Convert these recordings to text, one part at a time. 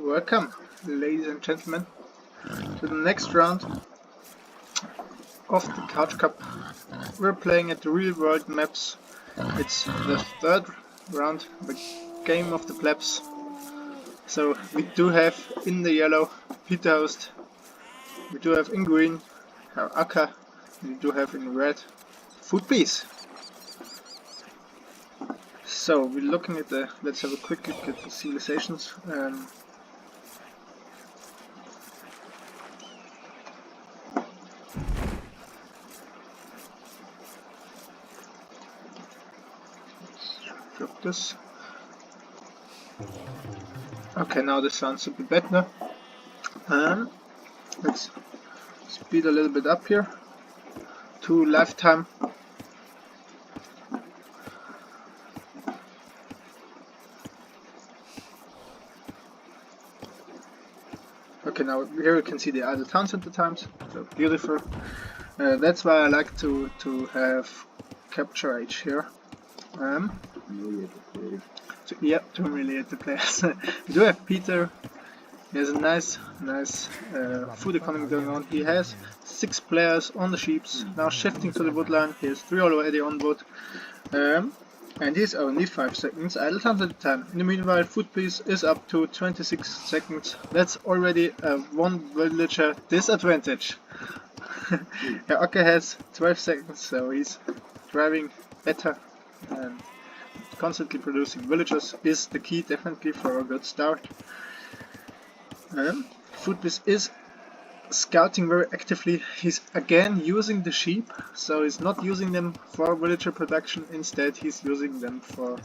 Welcome, ladies and gentlemen, to the next round of the Couch Cup. We're playing at the real world maps. It's the third round, the game of the plebs. So we do have in the yellow Peterhost, we do have in green Herr Acker, and we do have in red Foodbeast. So we're looking at the, let's have a quick look at the civilizations. Drop this. Okay, now this sounds a bit better. Let's speed a little bit up here to lifetime. Okay, now here you can see the idle town center times, so beautiful. That's why I like to have capture age here. To humiliate the players. We do have Peter. He has a nice food economy going on. He has 6 players on the sheeps, now shifting to the woodline. He has 3 already on wood. And he's only 5 seconds idle time at the time. In the meanwhile, Foodbeast is up to 26 seconds. That's already a 1 villager disadvantage. Herr Acker has 12 seconds, so he's driving better. And constantly producing villagers is the key, definitely, for a good start. Foodbeast is scouting very actively. He's again using the sheep, so he's not using them for villager production. Instead, he's using them for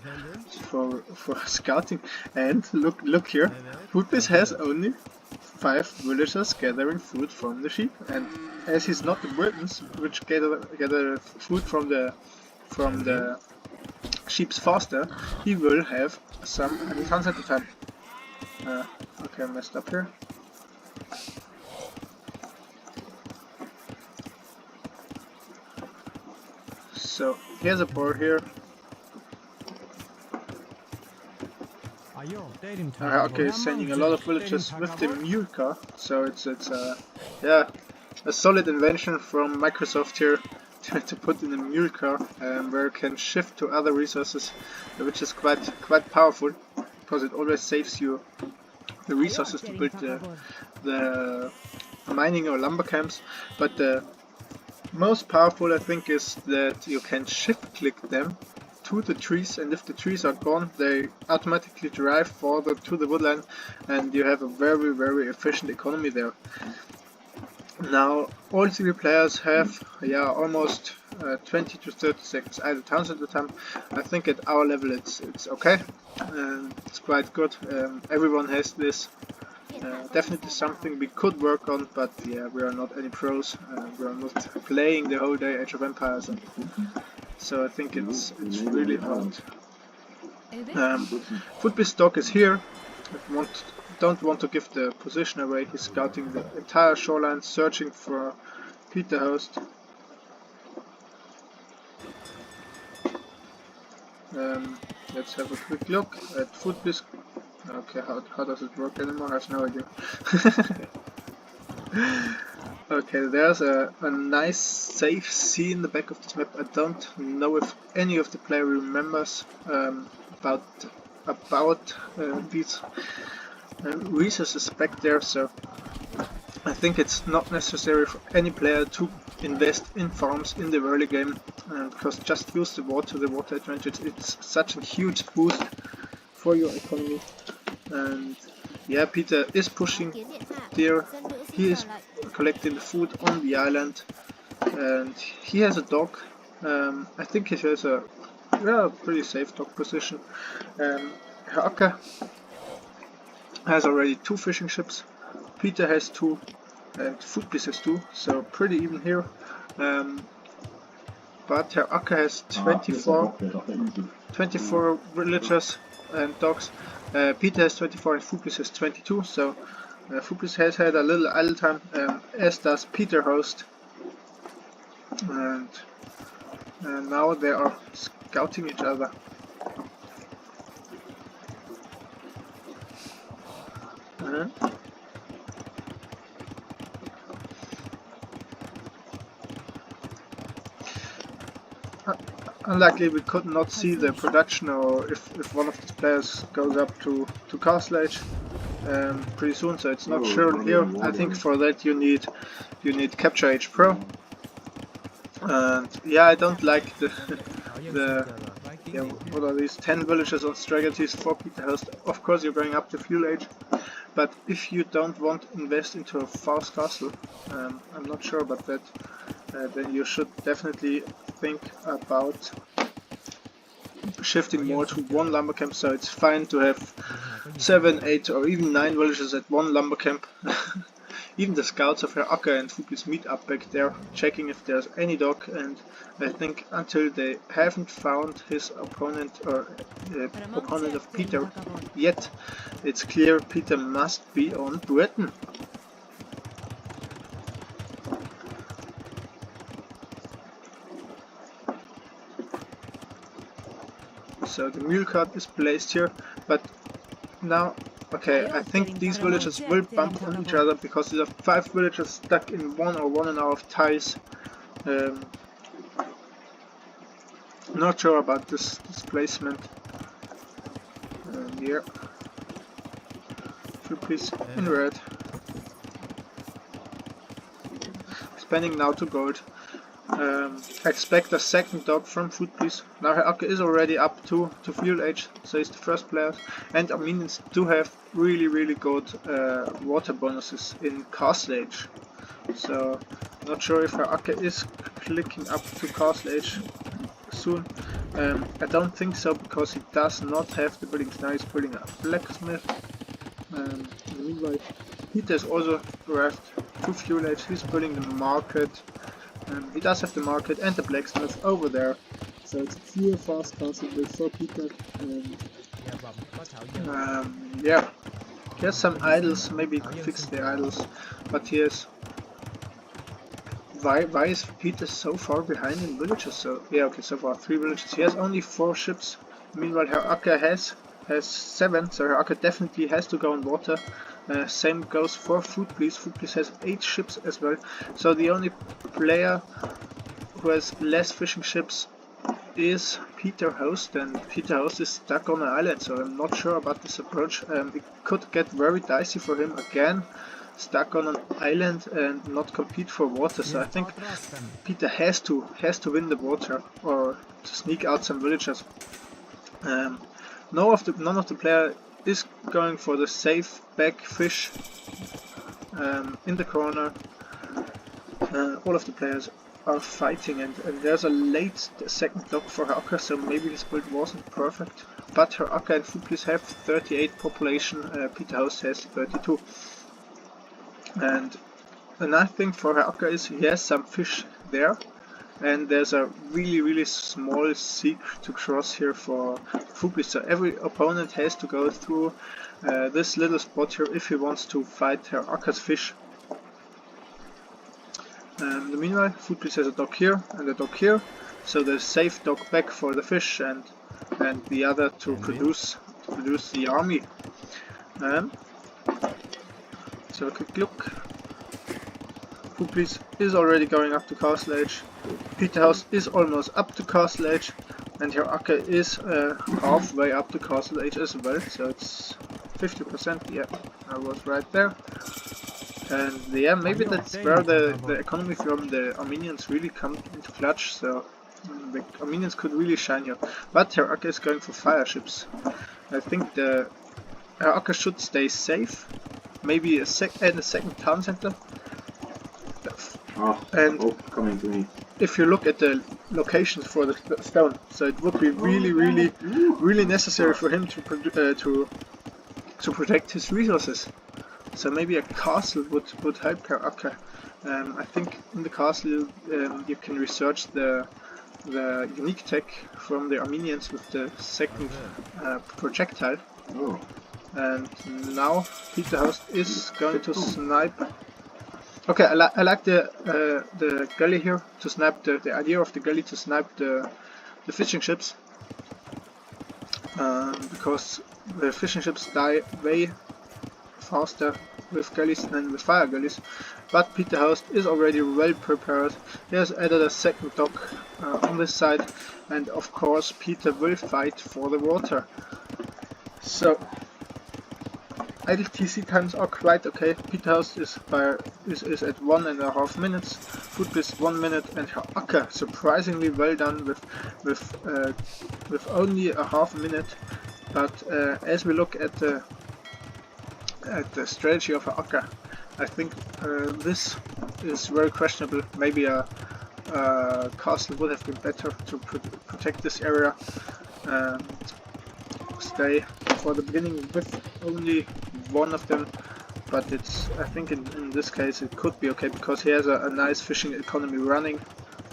scouting. And look here, Foodbeast has only 5 villagers gathering food from the sheep, and as he's not the Britons, which gather food from the sheeps faster, he will have some tons at the time. Okay, I messed up here. So here's a boar here. Okay, he's sending a lot of villagers with the mule car, so it's a solid invention from Microsoft here to put in a mule car, where you can shift to other resources, which is quite powerful, because it always saves you the resources to build the mining or lumber camps. But the most powerful, I think, is that you can shift click them to the trees, and if the trees are gone, they automatically drive further to the woodland, and you have a very efficient economy there. Now all 3 players have almost 20 to 30 seconds idle towns at the time. I think at our level it's okay, it's quite good. Everyone has this. Definitely something we could work on, but yeah, we are not any pros. We are not playing the whole day Age of Empires, so I think it's really hard. Foodbeast dog is here. Don't want to give the position away. He's scouting the entire shoreline, searching for Peterhost. Let's have a quick look at Foodbeast. Okay, how does it work anymore? I have no idea. Okay, there's a nice safe sea in the back of this map. I don't know if any of the player remembers about these resources back there, so I think it's not necessary for any player to invest in farms in the early game, because just use the water advantage. It's such a huge boost for your economy. And yeah, Peter is pushing there. He is collecting the food on the island, and he has a dog. I think he has a pretty safe dog position. Herr Acker has already 2 fishing ships. Peter has 2, and Foodbeast has 2, so pretty even here. But Herr Acker has 24 villagers and dogs. Peter has 24 and Foodbeast has 22, so Foodbeast has had a little idle time, as does Peterhost. And now they are scouting each other. Unlikely we could not see the production, or if one of these players goes up to Castle Age pretty soon, so it's not shown here. I think for that you need Capture Age Pro. And yeah, I don't like the what are these 10 villages on strategies for Peter Host. Of course you're going up to Fuel Age, but if you don't want to invest into a fast castle, I'm not sure about that, then you should definitely think about shifting more to one lumber camp. So it's fine to have 7, 8 or even 9 villages at one lumber camp. Even the scouts of Herr Acker and Fuplis meet up back there, checking if there's any dog, and I think until they haven't found his opponent, or opponent of Peter yet, it's clear Peter must be on Britain. So the mule cart is placed here, but now, okay, I think these villages will bump on each other because there are 5 villages stuck in 1 or 1.5 ties. Not sure about this placement. Here, Fuplis in red, expanding now to gold. Expect a second dog from Fuplis. Now Herr Acker is already up to Fuel Age, so he's the first player, and Armenians do have really good water bonuses in Castle Age. So not sure if Herr Acker is clicking up to Castle Age soon. I don't think so, because he does not have the buildings. Now he's building a blacksmith. In the meanwhile, Peter is also arrived to Fuel Age. He's building the market. He does have the market and the blacksmith over there, so it's a clear fast castle build for Peter. Yeah, he has some idols, maybe he could fix the idols, but here's why is Peter so far behind in villages? So yeah, okay, so far 3 villages. He has only 4 ships. Meanwhile, Herr Acker has 7, so Herr Acker definitely has to go on water. Same goes for Fuplis. Fuplis has 8 ships as well. So the only player who has less fishing ships is Peter Host, and Peter Host is stuck on an island, so I'm not sure about this approach. It could get very dicey for him again, stuck on an island and not compete for water. So I think Peter has to win the water or to sneak out some villagers. None of the players is going for the safe back fish in the corner. All of the players are fighting, and there's a late second dog for Herr Acker, so maybe his build wasn't perfect. But Herr Acker and Fuplis have 38 population, Peter Host has 32. And another thing for Herr Acker is he has some fish there, and there's a really small seek to cross here for Fuplis, so every opponent has to go through this little spot here if he wants to fight Herr Acker's fish. In the meanwhile, Fuplis has a dock here and a dock here, so there's safe dock back for the fish and the other to produce the army. So a quick look. Fuplis is already going up to Castle Age. Peter House is almost up to Castle Age, and Herr Acker is halfway up to Castle Age as well, so it's 50%. Yeah, I was right there. And yeah, maybe that's where the economy from the Armenians really come into clutch, so the Armenians could really shine here. But Herr Acker is going for fire ships. I think Herr Acker should stay safe, maybe add a second town center. And coming to me. If you look at the locations for the stone, so it would be really necessary for him to protect his resources. So maybe a castle would help Herr Acker. I think in the castle you can research the unique tech from the Armenians with the second projectile. Oh. And now Peter Host is going to snipe. Okay, I like the galley here to snipe the idea of the galley to snipe the fishing ships, because the fishing ships die way faster with gullies than with fire gullies, but Peterhost is already well prepared. He has added a second dock on this side, and of course Peter will fight for the water. So idle TC times are quite okay. Peterhost is at 1.5 minutes, Footbliss 1 minute, and her Acker surprisingly well done with only a half minute. But as we look at the strategy of her Acker, I think this is very questionable. Maybe a castle would have been better to protect this area and stay for the beginning with only one of them, but I think in this case it could be okay because he has a nice fishing economy running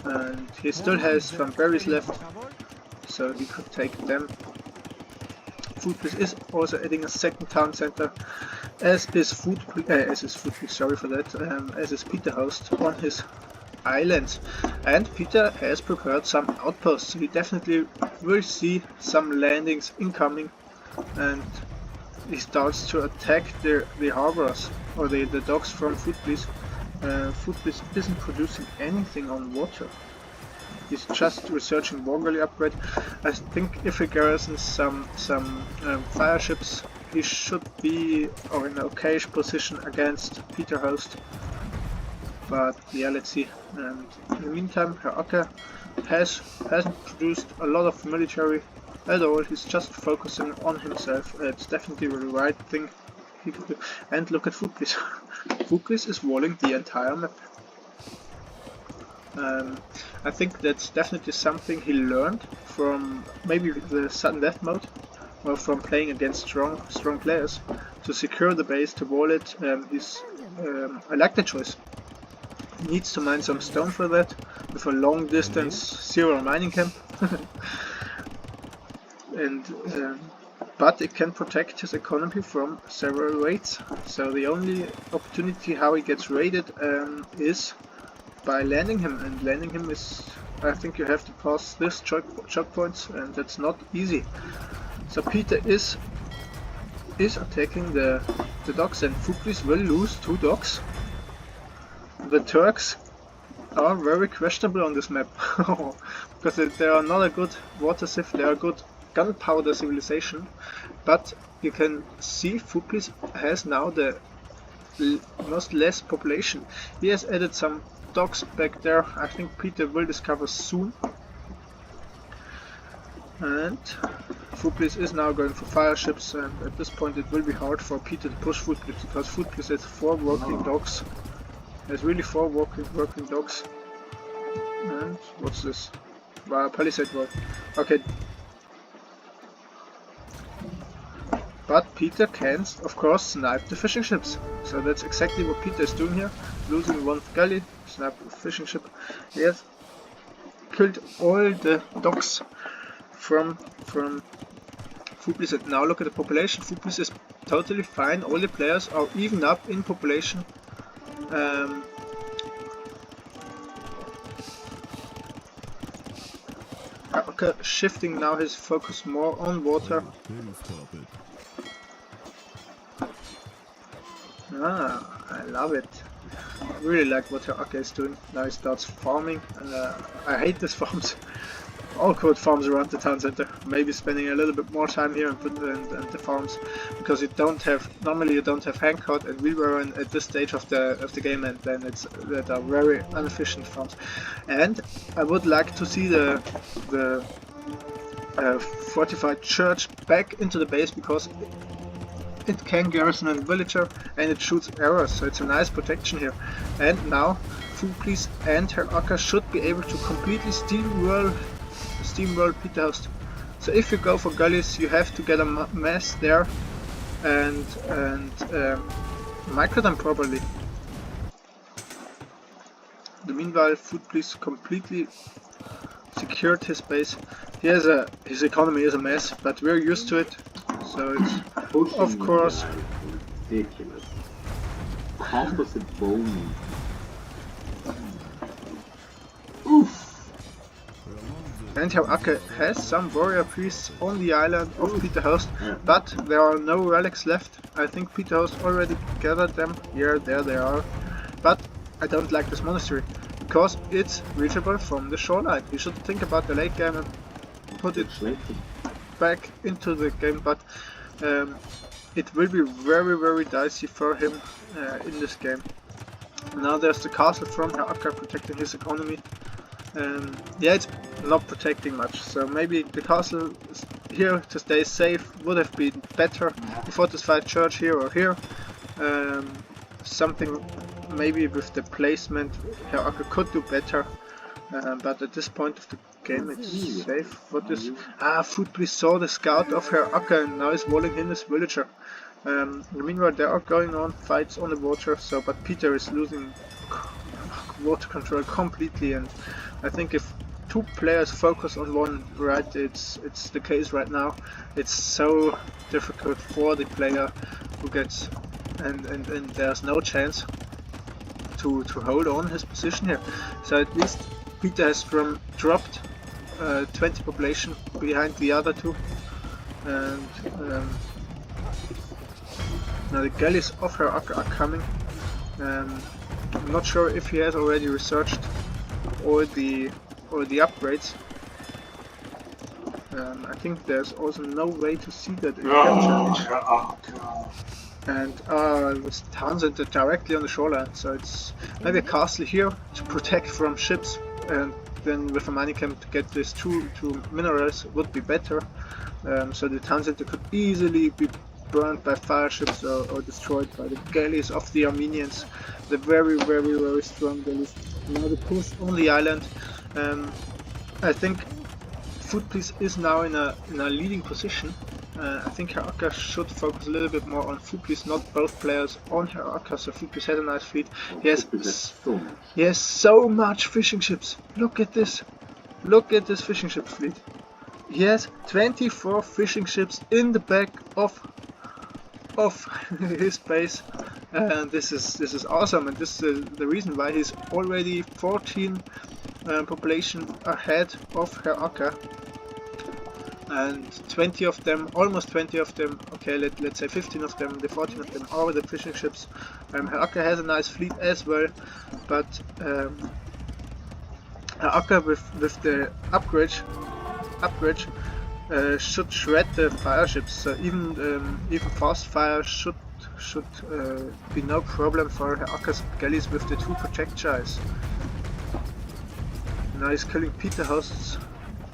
and he still has some berries left, so he could take them. Footbliss is also adding a second town center, as is Footbliss, sorry for that, as is Peterhost on his islands, and Peter has prepared some outposts, so he definitely will see some landings incoming, and he starts to attack the harbors or the docks from Footbliss. Footbliss isn't producing anything on water. He's just researching war galley upgrade. I think if he garrisons some fire ships, he should be in an okay position against Peterhost. But yeah, let's see. And in the meantime, her Acker hasn't produced a lot of military at all. He's just focusing on himself. It's definitely the right thing he could do. And look at Footbliss. Footbliss is walling the entire map. I think that's definitely something he learned from maybe the sudden death mode, or from playing against strong players to secure the base, to wall it. I like that choice. He needs to mine some stone for that with a long distance zero mining camp. And but it can protect his economy from several raids. So the only opportunity how he gets raided is by landing him, and landing him is, I think you have to pass this choke points, and that's not easy. So Peter is attacking the docks, and Footbliss will lose 2 docks. The Turks are very questionable on this map because they are not a good water civ, they are a good gunpowder civilization, but you can see Footbliss has now the most less population. He has added some docks back there. I think Peter will discover soon. And Footbliss is now going for fire ships, and at this point it will be hard for Peter to push Footbliss because Footbliss has 4 working docks. There's really 4 working docks. And what's this? Palisade wall. Okay. But Peter can, of course, snipe the fishing ships. So that's exactly what Peter is doing here. Losing 1 galley, snipe the fishing ship. He has killed all the docks from Footbliss. And now look at the population. Footbliss is totally fine. All the players are even up in population. Okay, shifting now his focus more on water. I love it. I really like what her Acker is doing. Now he starts farming, and I hate these farms. All code farms around the town center. Maybe spending a little bit more time here and the farms, because you don't have, normally you don't have handcart and wheelbarrow at this stage of the game, and then that are very inefficient farms. And I would like to see the fortified church back into the base, because it can garrison a villager and it shoots arrows, so it's a nice protection here. And now Footbliss and her Acker should be able to completely steamroll Peterhost. So if you go for gullies, you have to get a mass there and micro them properly. Meanwhile, Footbliss completely secured his base. His economy is a mess, but we're used to it. So it's, of course, ridiculous. Composite bone. Oof. And her Acker has some warrior priests on the island of Peterhost, but there are no relics left. I think Peter has already gathered them. Here, there they are. But I don't like this monastery, because it's reachable from the shoreline. You should think about the late game and put it back into the game, but it will be very, very dicey for him in this game. Now there's the castle from Herr Akka protecting his economy. Yeah, it's not protecting much, so maybe the castle here to stay safe would have been better. The fortified church here or here. Something maybe with the placement Herr Akka could do better, but at this point of the game it's safe. What is... Football saw the scout of Herr Akka and now is walling in his villager. Meanwhile there are going on fights on the water, so but Peter is losing water control completely, and I think if two players focus on one, right, it's the case right now. It's so difficult for the player who gets and there's no chance to hold on his position here. So at least Peter has dropped 20 population behind the other two, and now the galleys of Herr Akka are coming. I'm not sure if he has already researched all the upgrades. I think there's also no way to see that in capture. And with Townsend directly on the shoreline, so it's maybe a castle here to protect from ships, and then with a mining camp to get this two minerals would be better. So the town center could easily be burned by fire ships or destroyed by the galleys of the Armenians, the very strong galleys. Now the push on the island. I think Footpiece is now in a leading position. I think Herr Akka should focus a little bit more on Footpiece, not both players on Herr Akka. So Footpiece has a nice fleet. He has so much fishing ships. Look at this. Look at this fishing ship fleet. He has 24 fishing ships in the back of his base, and this is awesome, and this is the reason why he's already 14 population ahead of Herr Akka, and 20 of them, almost 20 of them, okay, let's say 15 of them, the 14 of them are the fishing ships. Herr Akka has a nice fleet as well, but Herr Akka with the upgrade should shred the fire ships, so even fast fire should be no problem for Herr Akka's galleys with the 2 projectiles. Now he's killing Peterhost's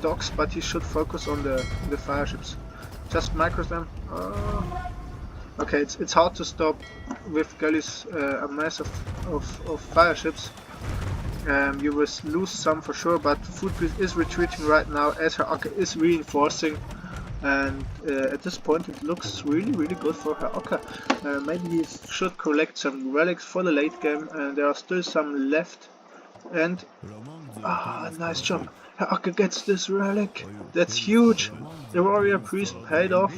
docks, but he should focus on the fire ships. Just micro them. Okay, it's hard to stop with galleys a mass of fire ships. You will lose some for sure, but Footpiece is retreating right now as Herr Akka is reinforcing, and at this point it looks really good for Herr Akka. Maybe he should collect some relics for the late game, and there are still some left. And nice job! Herr Akka gets this relic. That's huge. The warrior priest paid off.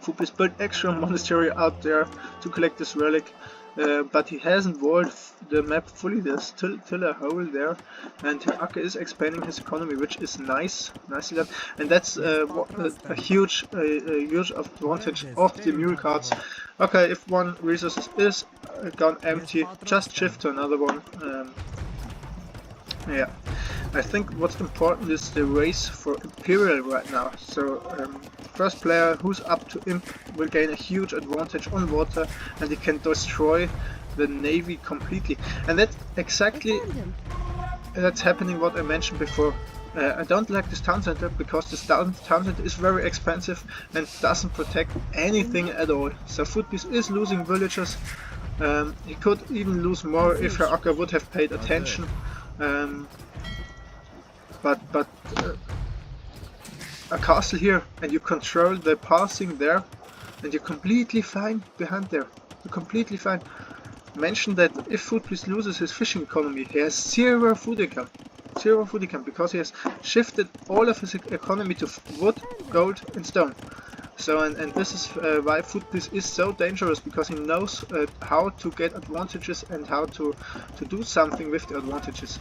Footpiece built extra monastery out there to collect this relic. But he hasn't walled the map fully. There's still a hole there, and Herr Akka is expanding his economy, which is nicely done, and that's a huge advantage of the mule cards. Okay, if one resource is gone empty, just shift to another one. Yeah, I think what's important is the race for Imperial right now. So first player who's up to Imp will gain a huge advantage on water, and he can destroy the navy completely. And that's exactly happening what I mentioned before. I don't like this town center because this town center is very expensive and doesn't protect anything at all. So Footpiece is losing villagers. He could even lose more if Herr Akka would have paid attention. But a castle here, and you control the passing there, and you're completely fine behind there. You're completely fine. Mention that if Footpiece loses his fishing economy, he has 0 food income. 0 food income, because he has shifted all of his economy to wood, gold and stone. So and this is why Footpiece is so dangerous, because he knows how to get advantages and how to do something with the advantages.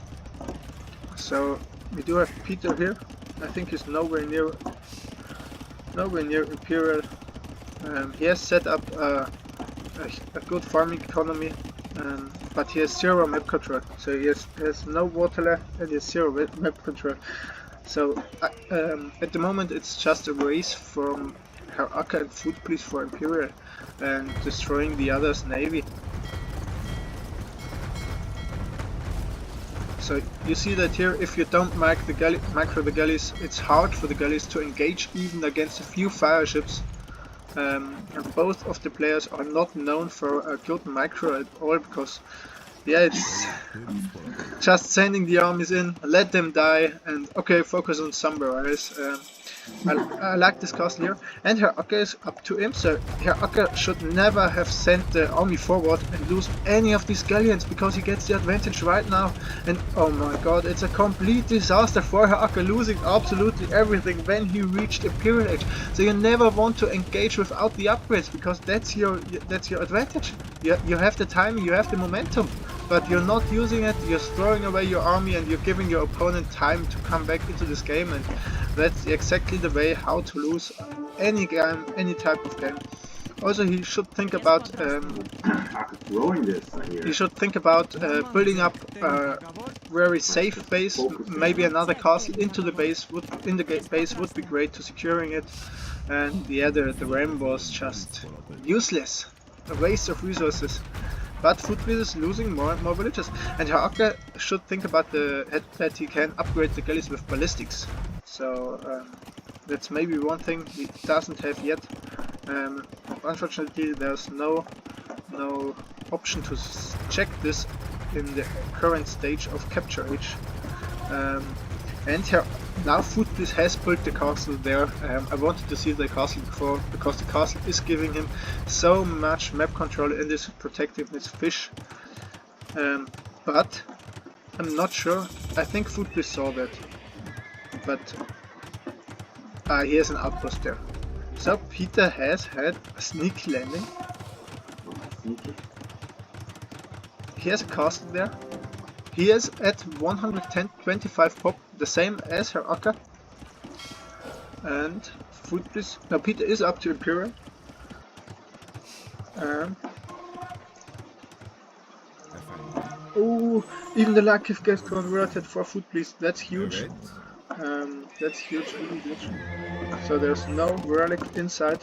So we do have Peter here. I think he's nowhere near Imperial. He has set up a good farming economy, but he has 0 map control. So he has no water left and he has 0 map control. So at the moment it's just a race from Herr Acker and Food Police for Imperial and destroying the other's navy. So you see that here, if you don't micro the galleys, it's hard for the galleys to engage even against a few fire ships. And both of the players are not known for a good micro at all, because yeah, it's just sending the armies in, let them die, and okay, focus on somewhere else. I like this castle here, and Herr Acker is up to him, so Herr Acker should never have sent the army forward and lose any of these galleons, because he gets the advantage right now. And oh my god, it's a complete disaster for Herr Acker, losing absolutely everything when he reached Imperial Age. So you never want to engage without the upgrades, because that's your advantage. You have the timing, you have the momentum, but you're not using it, you're throwing away your army and you're giving your opponent time to come back into this game, and that's exactly the way how to lose any game, any type of game. Also, he should think about building up a very safe base. Maybe another castle into the base would be great to securing it. And yeah, the ram was just useless, a waste of resources. But Food Police is losing more and more villages, and Herr Acker should think about that he can upgrade the galleys with ballistics. So that's maybe one thing he doesn't have yet. Unfortunately, there's no option to check this in the current stage of Capture Age. And here, now Food Police has built the castle there. I wanted to see the castle before, because the castle is giving him so much map control and is protecting his fish. But I'm not sure. I think Food Police saw that. But here's an outpost there. So Peter has had a sneak landing. He has a castle there. He is at 125 pop, the same as Herr Acker. And Food Police. Now Peter is up to Imperial. Oh, even the luck gets converted for Food Police. That's huge. That's huge, really huge. So there's no relic inside.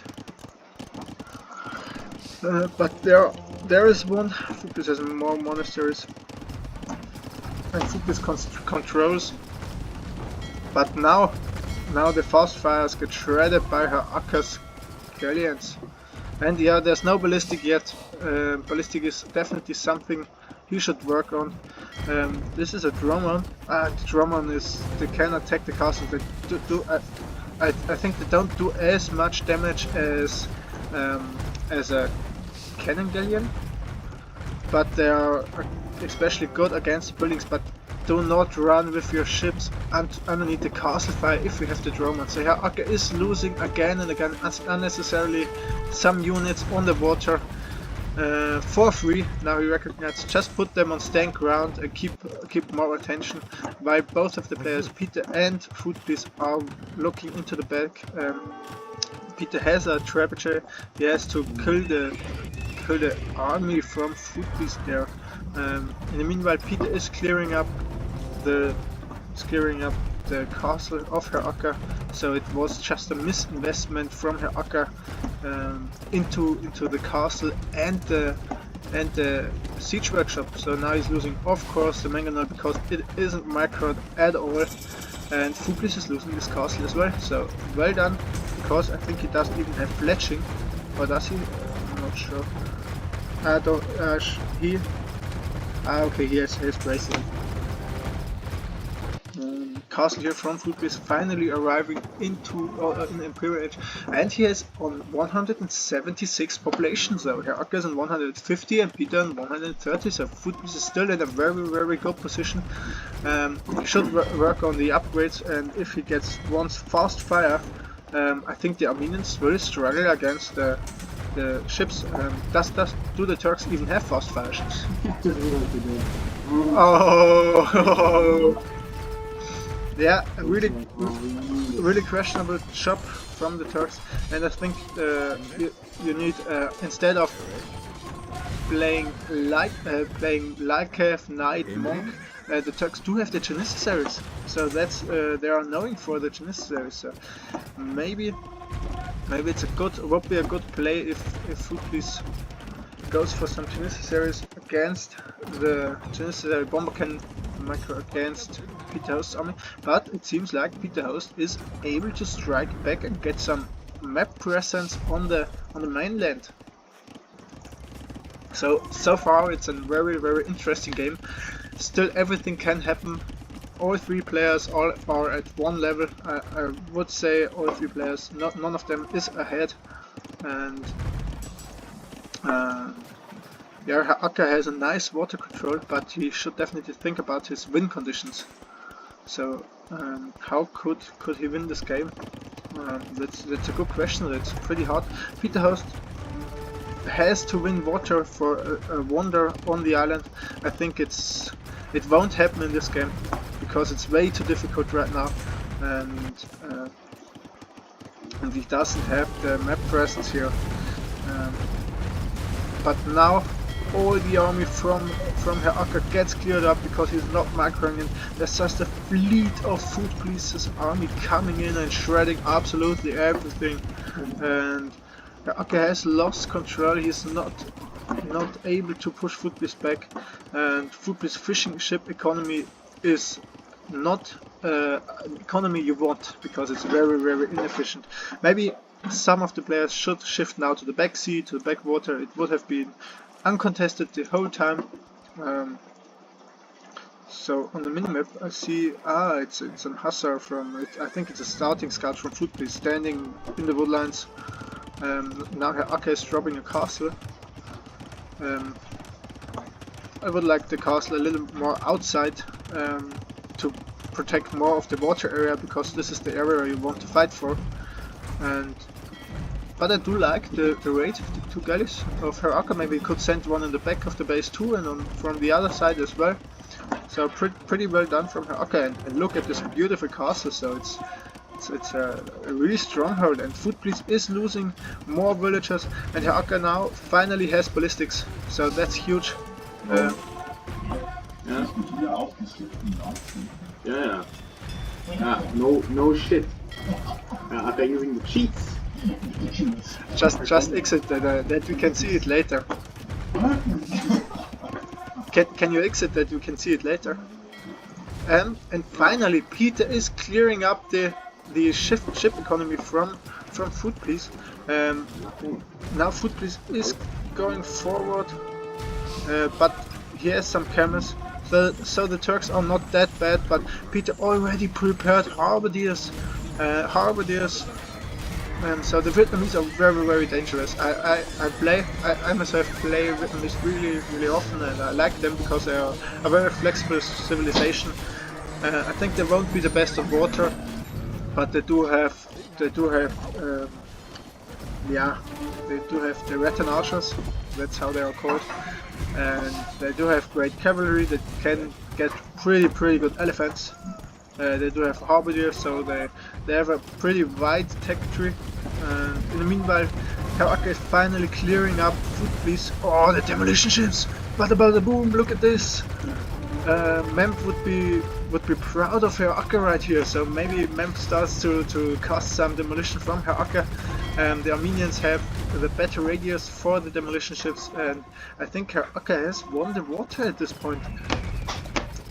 But there is one. Food Police has more monasteries. And Food Police controls. But now the fast fires get shredded by Herr Acker's galleons. And yeah, there's no ballistic yet. Ballistic is definitely something he should work on. This is a Dromon. The Dromon they can attack the castle. They I think they don't do as much damage as a cannon galleon, but they are especially good against buildings. But do not run with your ships underneath the castle fire if you have the Dromon. So Herr Acker is losing again and again unnecessarily some units on the water. For free. Now he recognizes, just put them on stand ground and keep more attention, while both of the players, Peter and Food Police, are looking into the back. Peter has a trebuchet. He has to kill the army from Food Police there. In the meanwhile, Peter is clearing up the castle of Herr Acker. So it was just a misinvestment from Herr Acker into the castle and the siege workshop. So now he's losing, of course, the mangonel, because it isn't microed at all, and Food Police is losing this castle as well. So well done, because I think he doesn't even have fletching, or does he? I'm not sure. Okay, he has bracing. Castle here from Food Police finally arriving into in Imperial Age, and he has on 176 population. So Herr Acker is on 150 and Peter on 130. So Food Police is still in a very good position. He should work on the upgrades, and if he gets once fast fire, I think the Armenians will struggle against the ships. Do the Turks even have fast fire ships? Oh. Yeah, a really questionable job from the Turks, and I think you need instead of playing Lycav, Knight, Monk, the Turks do have the Janissaries, so that's they are known for the Janissaries. So maybe it's would be a good play if Footbis goes for some Janissaries against the Janissary Bomber Cannon Micro against Peter Host's army, but it seems like Peter Host is able to strike back and get some map presence on the mainland. So far it's a very interesting game. Still everything can happen. All three players are at one level. I would say all three players, none of them is ahead, and yeah, Akka has a nice water control, but he should definitely think about his win conditions. So how could he win this game? That's a good question. It's pretty hard. Peter Host has to win water for a wonder on the island. I think it won't happen in this game because it's way too difficult right now, and he doesn't have the map presence here. But now all the army from Herr Akka gets cleared up because he's not microing in. There's just a fleet of Footbis' army coming in and shredding absolutely everything, and Herr Akka has lost control. He's not able to push Footbis back, and Footbis fishing ship economy is not an economy you want because it's very inefficient. Maybe some of the players should shift now to the back sea, to the backwater. It would have been uncontested the whole time. So on the minimap I see, it's an hussar from it. I think it's a starting scout from Footbis standing in the woodlines. Now Herr Akka is dropping a castle. I would like the castle a little more outside to protect more of the water area, because this is the area you want to fight for. But I do like the raid of the two galleys of Herr Akka. Maybe you could send one in the back of the base too, and from the other side as well. So pretty well done from Herr Akka, and look at this beautiful castle. So it's a really stronghold, and Footbis is losing more villagers, and Herr Akka now finally has ballistics, so that's huge. No shit. Are they using the cheats? Just exit that we can see it later. Can you exit that you can see it later? And finally Peter is clearing up the ship economy from Footbis. Now Footbis is going forward, but he has some cameras. So the Turks are not that bad, but Peter already prepared halberdiers. So the Vietnamese are very dangerous. I myself play Vietnamese really often, and I like them because they are a very flexible civilization. I think they won't be the best on water, but they do have the Rattan archers. That's how they are called, and they do have great cavalry that can get pretty good elephants. They do have halberdiers, so they have a pretty wide tech tree. In the meanwhile, Herr Akka is finally clearing up Footbis. Oh, the demolition ships! Bada boom! Look at this! Memp would be proud of Herr Akka right here. So maybe Memp starts to cast some demolition from Herr Akka. The Armenians have the better radius for the demolition ships, and I think Herr Akka has won the water at this point.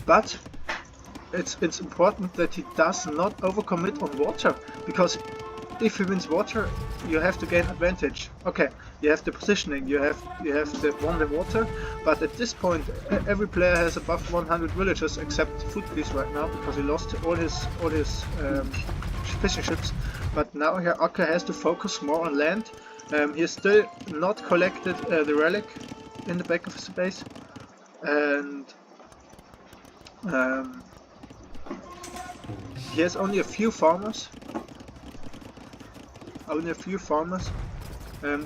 But it's important that he does not overcommit on water, because if he wins water, you have to gain advantage. Okay, you have the positioning, you have won the water, but at this point every player has above 100 villagers except Footbis right now, because he lost all his fishing ships. But now Herr Akka has to focus more on land. He has still not collected the relic in the back of his base, and he has only a few farmers.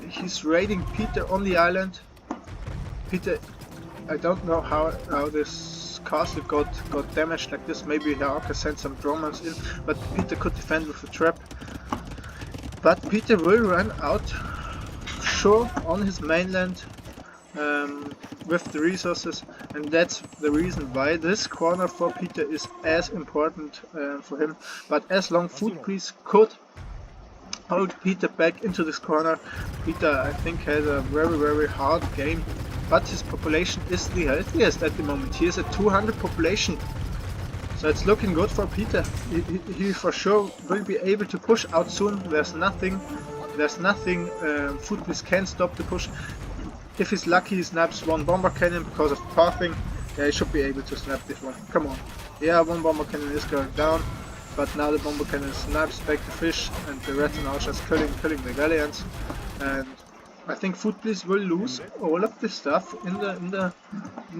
He's raiding Peter on the island. Peter, I don't know how this castle got damaged like this, maybe Herr Acker sent some Dromans in, but Peter could defend with a trap. But Peter will run out, sure, on his mainland with the resources, and that's the reason why this corner for Peter is as important for him. But as long Food Priest could hold Peter back into this corner, Peter I think has a very hard game, but his population is the healthiest at the moment. He is at 200 population, so it's looking good for Peter. He for sure will be able to push out soon. There's nothing Food Priest can stop the push. If he's lucky, he snaps one bomber cannon because of pathing. Yeah, he should be able to snap this one. Come on. Yeah, one bomber cannon is going down, but now the bomber cannon snaps back the fish, and the Rattan Archer is killing the Galleons. And I think Food Priest will lose all of the stuff in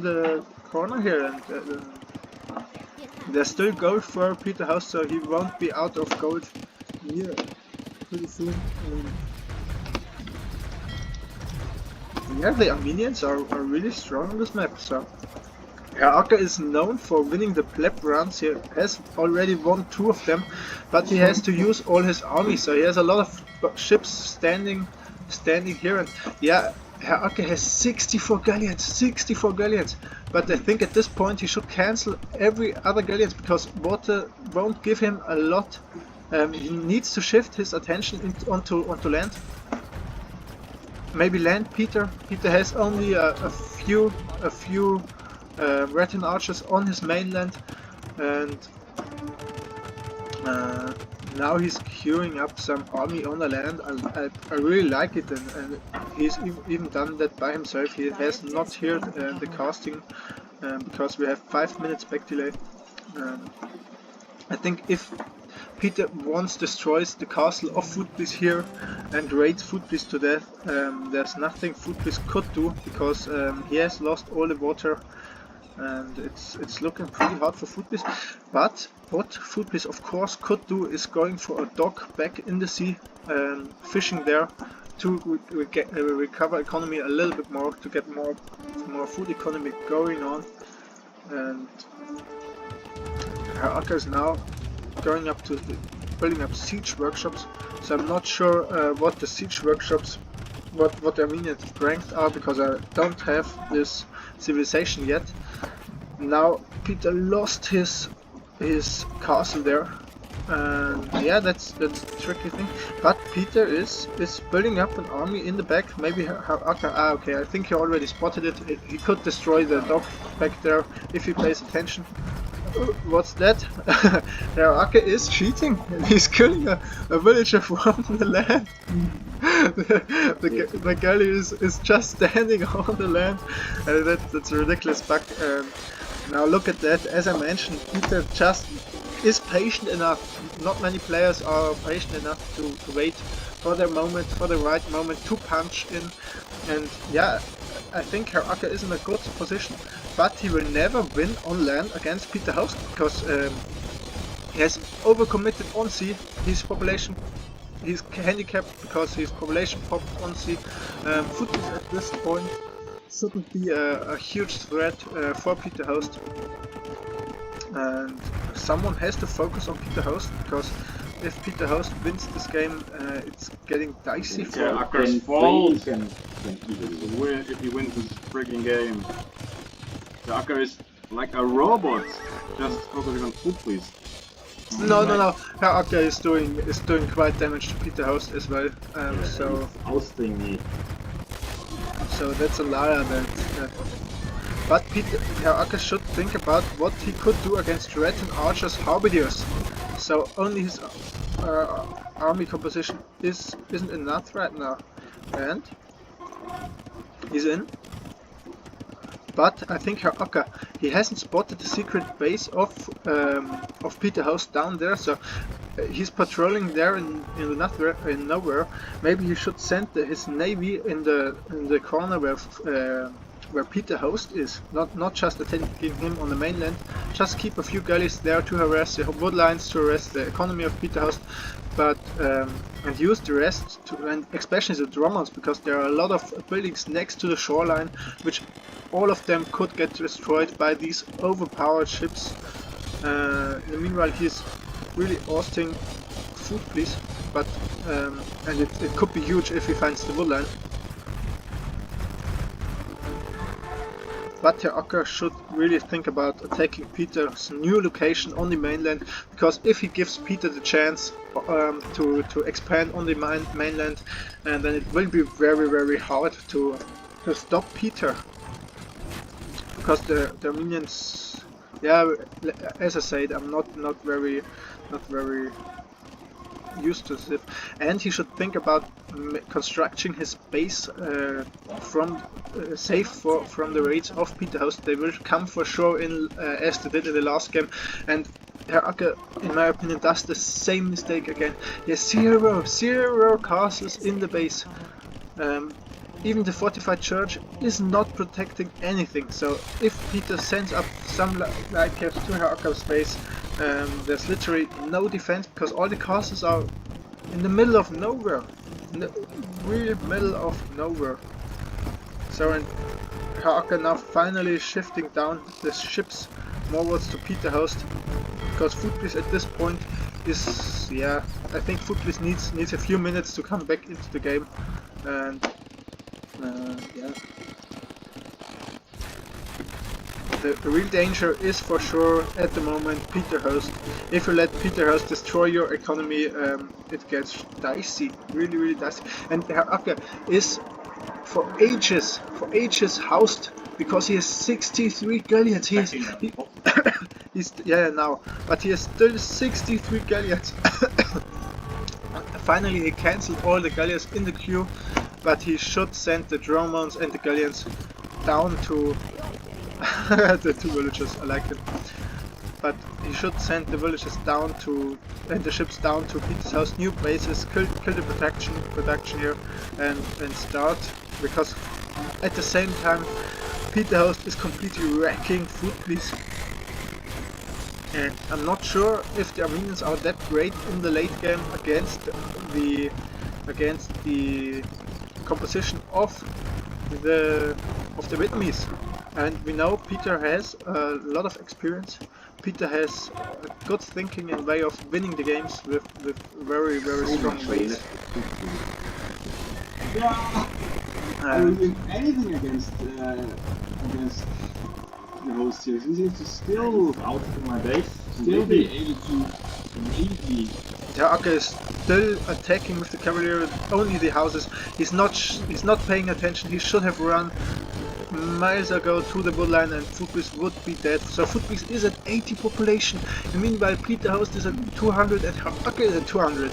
the corner here, and there's still gold for Peter House, so he won't be out of gold here pretty soon. Yeah, the Armenians are really strong on this map. So Herr Acker is known for winning the pleb rounds. He has already won 2 of them, but he has to use all his army, so he has a lot of ships standing here. And yeah, Herr Acker has 64 galleons, but I think at this point he should cancel every other galleons, because water won't give him a lot. He needs to shift his attention onto land. Maybe land Peter. Peter has only a few Rattan Archers on his mainland, and now he's queuing up some army on the land. I really like it, and he's even done that by himself. He has not heard the casting because we have 5 minutes back delay. I think if Peter once destroys the castle of Food Priest here and raids Food Priest to death, there's nothing Food Priest could do, because he has lost all the water, and it's looking pretty hard for Food Priest. But what Food Priest of course could do is going for a dock back in the sea, fishing there to recover economy a little bit more, to get more food economy going on. And Herr Acker is now going up to building up siege workshops, so I'm not sure what the siege workshops, what Armenian strength are, because I don't have this civilization yet. Now Peter lost his castle there, and yeah, that's the tricky thing. But Peter is building up an army in the back. Maybe Herr Acker, okay, I think he already spotted it. He could destroy the dock back there if he pays attention. What's that? Herr Acker is cheating. He's killing a villager from the land. the galley is just standing on the land. That's a ridiculous bug. Now look at that. As I mentioned, Peter just is patient enough. Not many players are patient enough to wait for their moment, for the right moment to punch in. And yeah, I think Herr Acker is in a good position, but he will never win on land against Peter House, because he has overcommitted on sea. His population, he's handicapped because his population popped on sea. Food Priest at this point shouldn't be a huge threat for Peter Host, and someone has to focus on Peter Host, because if Peter Host wins this game, it's getting dicey for Acker's fault. If he wins this freaking game, the Acker is like a robot, just focusing on Food Priest. No. Herr Acker is doing quite damage to Peter Host as well. So that's a liar. But Herr Acker should think about what he could do against Rattan Archer's Halberdiers. So only his army composition isn't enough right now, and he's in. But I think Herr Acker, he hasn't spotted the secret base of Peter House down there, so he's patrolling there in nowhere. Maybe he should send his navy in the corner where where Peter Host is, not just attacking him on the mainland, just keep a few galleys there to harass the wood lines, to harass the economy of Peter Host, but and use the rest to, and especially the Drummers, because there are a lot of buildings next to the shoreline, which all of them could get destroyed by these overpowered ships. In the meanwhile, he's really hosting food, please, but and it could be huge if he finds the woodline. But Herr Acker should really think about attacking Peter's new location on the mainland, because if he gives Peter the chance to expand on the mainland, and then it will be very hard to stop Peter, because the Armenians, yeah, as I said, I'm not very used to this, and he should think about constructing his base safe from the raids of Peter Host. They will come for sure in as they did in the last game, and Herr Acker, in my opinion, does the same mistake again. He has zero castles in the base. Even the fortified church is not protecting anything, so if Peter sends up some light caps to Herr Acker's base, there's literally no defense, because all the castles are in the middle of nowhere. In the real middle of nowhere. So, and Herr Acker now finally shifting down the ships morewards to Peter Host, because Foodbliss at this point is, yeah, I think Foodbliss needs a few minutes to come back into the game, and yeah. The real danger is for sure at the moment Peter Host. If you let Peter Host destroy your economy, it gets dicey, really dicey. And Herr Acker is for ages housed, because he has 63 galleons. He's yeah, now, but he has still 63 galleons. Finally, he cancelled all the galleons in the queue, but he should send the drones and the galleons down to the two villages. I like it. But he should send the villages down to, and the ships down to Peter's House, new bases, kill the production here, and start, because at the same time Peter Host is completely wrecking Foodbliss. And I'm not sure if the Armenians are that great in the late game against the composition of the Vietnamese. And we know Peter has a lot of experience. Peter has a good thinking and way of winning the games with very strong ways. Yeah, I mean, anything against the host series, he seems to still Out of my base. still be able to maybe. Herr Acker is still attacking with the cavalry, only the houses. He's not paying attention. He should have run miles ago to the woodline, and Foodbliss would be dead. So Foodbliss is at 80 population, and meanwhile Peter Host is at 200 and Herr Acker is at 200.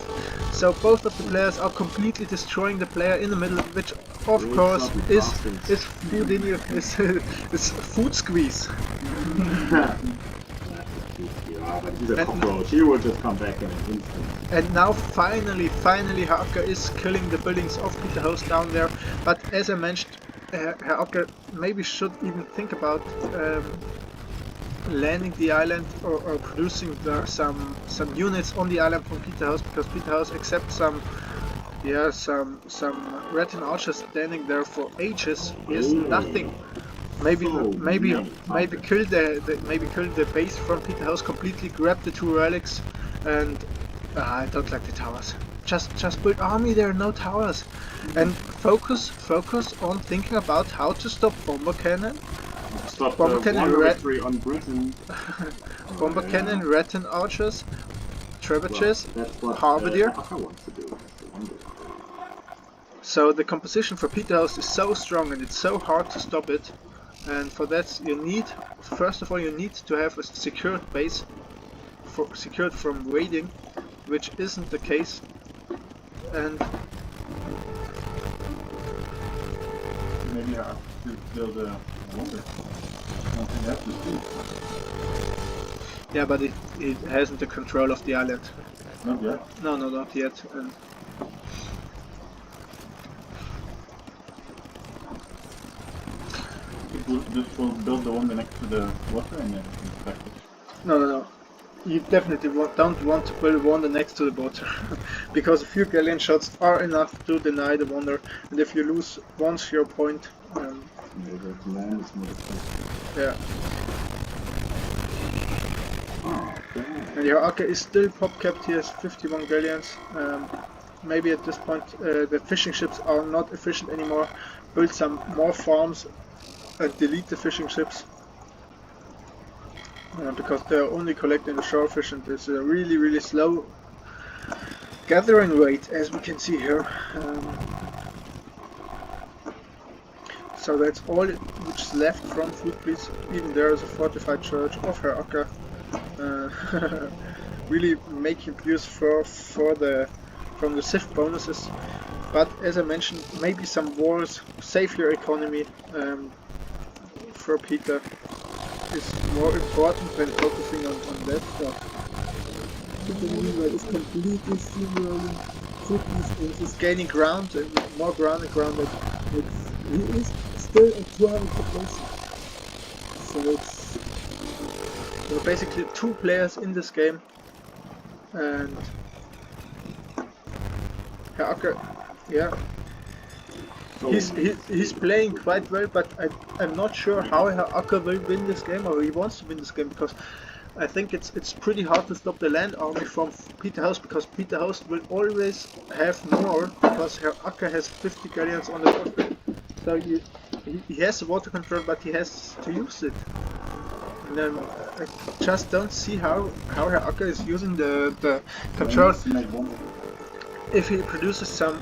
So both of the players are completely destroying the player in the middle, which of course is food squeeze. Yeah, but he's a cockroach. He will just come back in an instant. And now finally Herr Acker is killing the buildings of Peter Host down there. But as I mentioned, Herr Acker maybe should even think about landing the island, or producing some units on the island from Peter Host, because Peter Host accepts some Rattan archers standing there for ages is nothing. Maybe kill the base from Peter Host completely, grab the two relics, and I don't like the towers. Just build army there, no towers, and focus on thinking about how to stop bomber cannon. Stop Bomber cannon, victory on Britain. Bomber cannon, Rattan archers, trebuchets, That's what halberdier. Acker wants to do. That's the wonder. So the composition for Peter Host is so strong, and it's so hard to stop it. And for that you need, first of all, you need to have a secured base, secured from raiding, which isn't the case. And Maybe I could build a wonder. Nothing else to do. yeah, but it hasn't the control of the island. Not yet. No, not yet. And just will build the one next to the water and then inspect it. No. You definitely don't want to build one next to the water, because a few galleon shots are enough to deny the wonder, and if you lose once your point, Land is more expensive. yeah. Oh, okay. And your Aka is still pop capped. He has 51 galleons. Maybe at this point the fishing ships are not efficient anymore. Build some more farms and delete the fishing ships. Because they're only collecting the shore fish, and it's a really slow gathering rate, as we can see here. So that's all which is left from Food Police. Even there is a fortified church of Herr Acker. Really making use from the Civ bonuses. But as I mentioned, maybe some wars, save your economy for Peter is more important than focusing on that stuff. Peter meanwhile is completely steamrolling Food Police He's gaining ground and more ground and ground. He is still at 200 population. So it's There are basically two players in this game, and Herr Acker, yeah, So he's playing quite well, but I'm not sure how Herr Acker will win this game, or he wants to win this game, because I think it's pretty hard to stop the land army from Peterhouse, because Peterhouse will always have more, because Herr Acker has 50 galleons on the board. So he has the water control, but he has to use it. And I just don't see how Herr Acker is using the control. If he produces some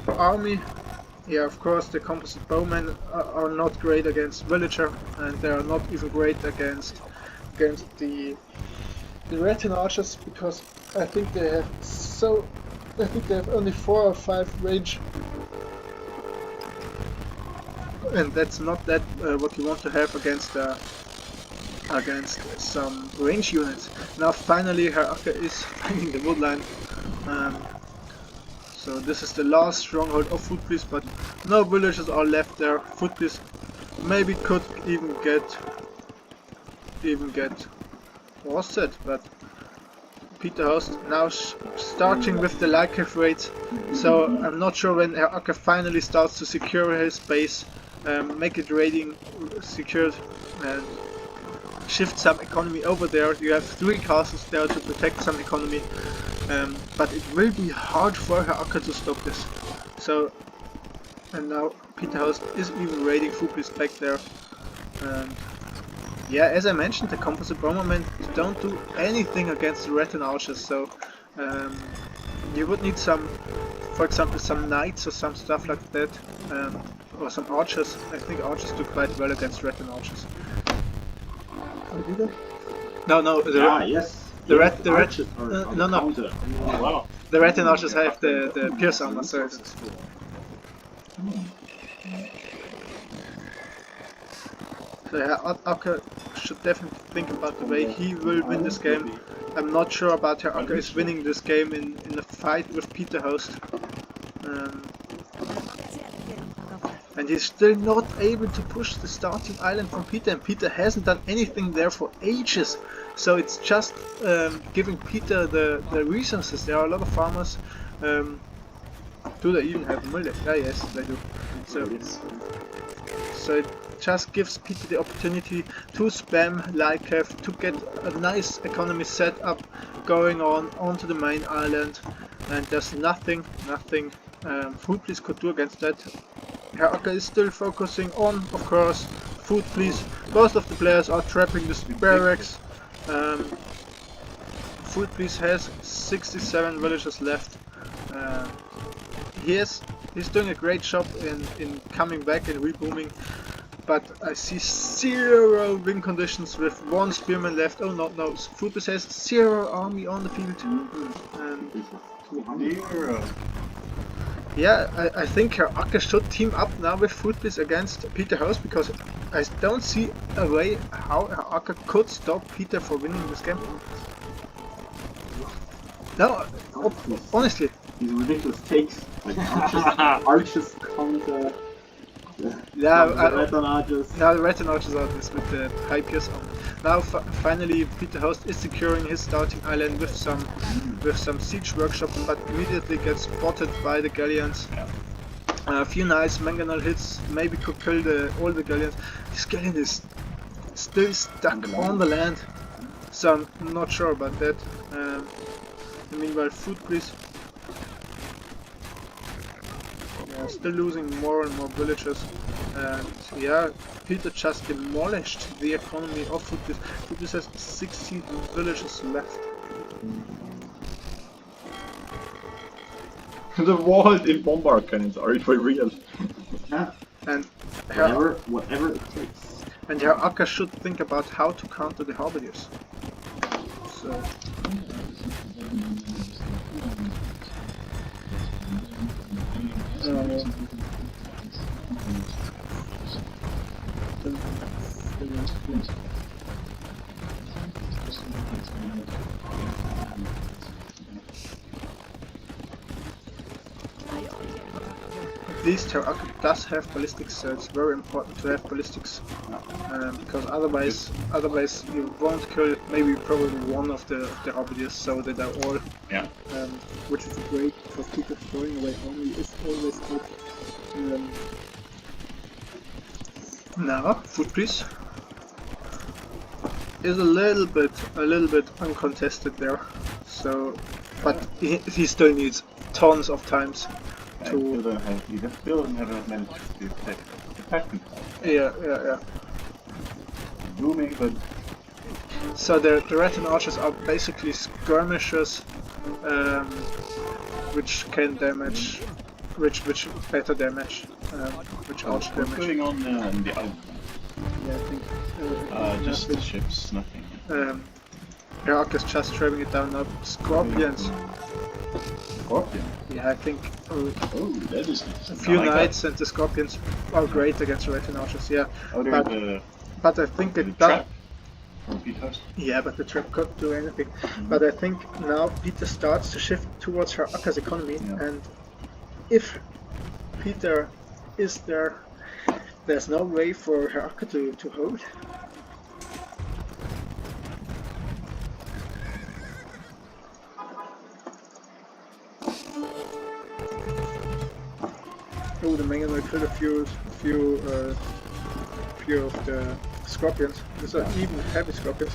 army, yeah, of course the composite bowmen are not great against villager, and they are not even great against the Rattan archers, because I think they have only 4 or 5 range, and that's not that what you want to have against some range units. Now finally Herr Acker is finding the woodline. So this is the last stronghold of Food Police, but no villagers are left there. Food Police maybe could even get Rostedt, but Peterhouse now starting with the Lycaf raids. So I'm not sure when Herr Acker finally starts to secure his base, make it raiding secured, and shift some economy over there. You have 3 castles there to protect some economy. But it will be hard for Herr Acker to stop this. So, and now Peterhouse is even raiding Food Police back there. And yeah, as I mentioned, the composite bombermen don't do anything against the Rattan archers. So you would need some, for example, some knights or some stuff like that, or some archers. I think archers do quite well against Rattan archers. No, yes. The Rattan archers have the pierce armor, so Herr Acker should definitely think about the way he will win this game. I'm not sure about Herr Acker is winning this game in a fight with Peterhouse. And he's still not able to push the starting island from Peter, and Peter hasn't done anything there for ages. So it's just giving Peter the resources. There are a lot of farmers. Do they even have millet? Ah, yes, they do. So it just gives Peter the opportunity to spam Lycaf, to get a nice economy set up going onto the main island, and there's nothing Food Police could do against that. Herr Acker is still focusing on, of course, Food Police. Most of the players are trapping the barracks. Food Police has 67 villagers left. He's doing a great job in coming back and rebooming, but I see 0 win conditions with 1 spearman left. Oh no, Food Police has 0 army on the field. Yeah, I think Herr Acker should team up now with Food Police against Peterhouse, because I don't see a way how Herr Acker could stop Peter for winning this game. No, honestly. These ridiculous takes. Like archers counter Yeah, The Reton Archers. yeah, the Retin Archers are this with the high pierce on. Now finally Peter Host is securing his starting island with some siege workshop, but immediately gets spotted by the galleons. A few nice mangonel hits, maybe could kill all the galleons. This galleon is still stuck on the land, so I'm not sure about that. Meanwhile, Food Priest, yeah, still losing more and more villagers, and yeah, Peter just demolished the economy of Food Priest. Food Priest has 60 villagers left. The walled in bombard cannons are it for real? Yeah. And Whatever it takes. And Herr Acker should think about how to counter the Halberdiers. So. At least Herr Acker does have ballistics, so it's very important to have ballistics. Because otherwise you won't kill maybe probably one of the Halberdiers, so that are all. Yeah. Which is great because Peter throwing away army is always good. Now, Food Priest is a little bit uncontested there. So, but he still needs tons of times to. He still never managed to take the pattern. Yeah. Booming, but So the Retin Archers are basically skirmishers, which can damage, which better damage, which arch what's damage. going on in the island? Yeah, I think. Just the ships, nothing. Herc is just driving it down now. Scorpions. Scorpion. Yeah, I think Oh, that is a few knights and the Scorpions are great against the Retin Archers. Yeah, Oh, there's but I think the it does. trap from Peter. Yeah, but the trap couldn't do anything. But I think now Peter starts to shift towards Herr Acker's economy, and if Peter is there, there's no way for Herr Acker to hold. Oh, the Mangan will kill a few of the Scorpions. These are even heavy Scorpions.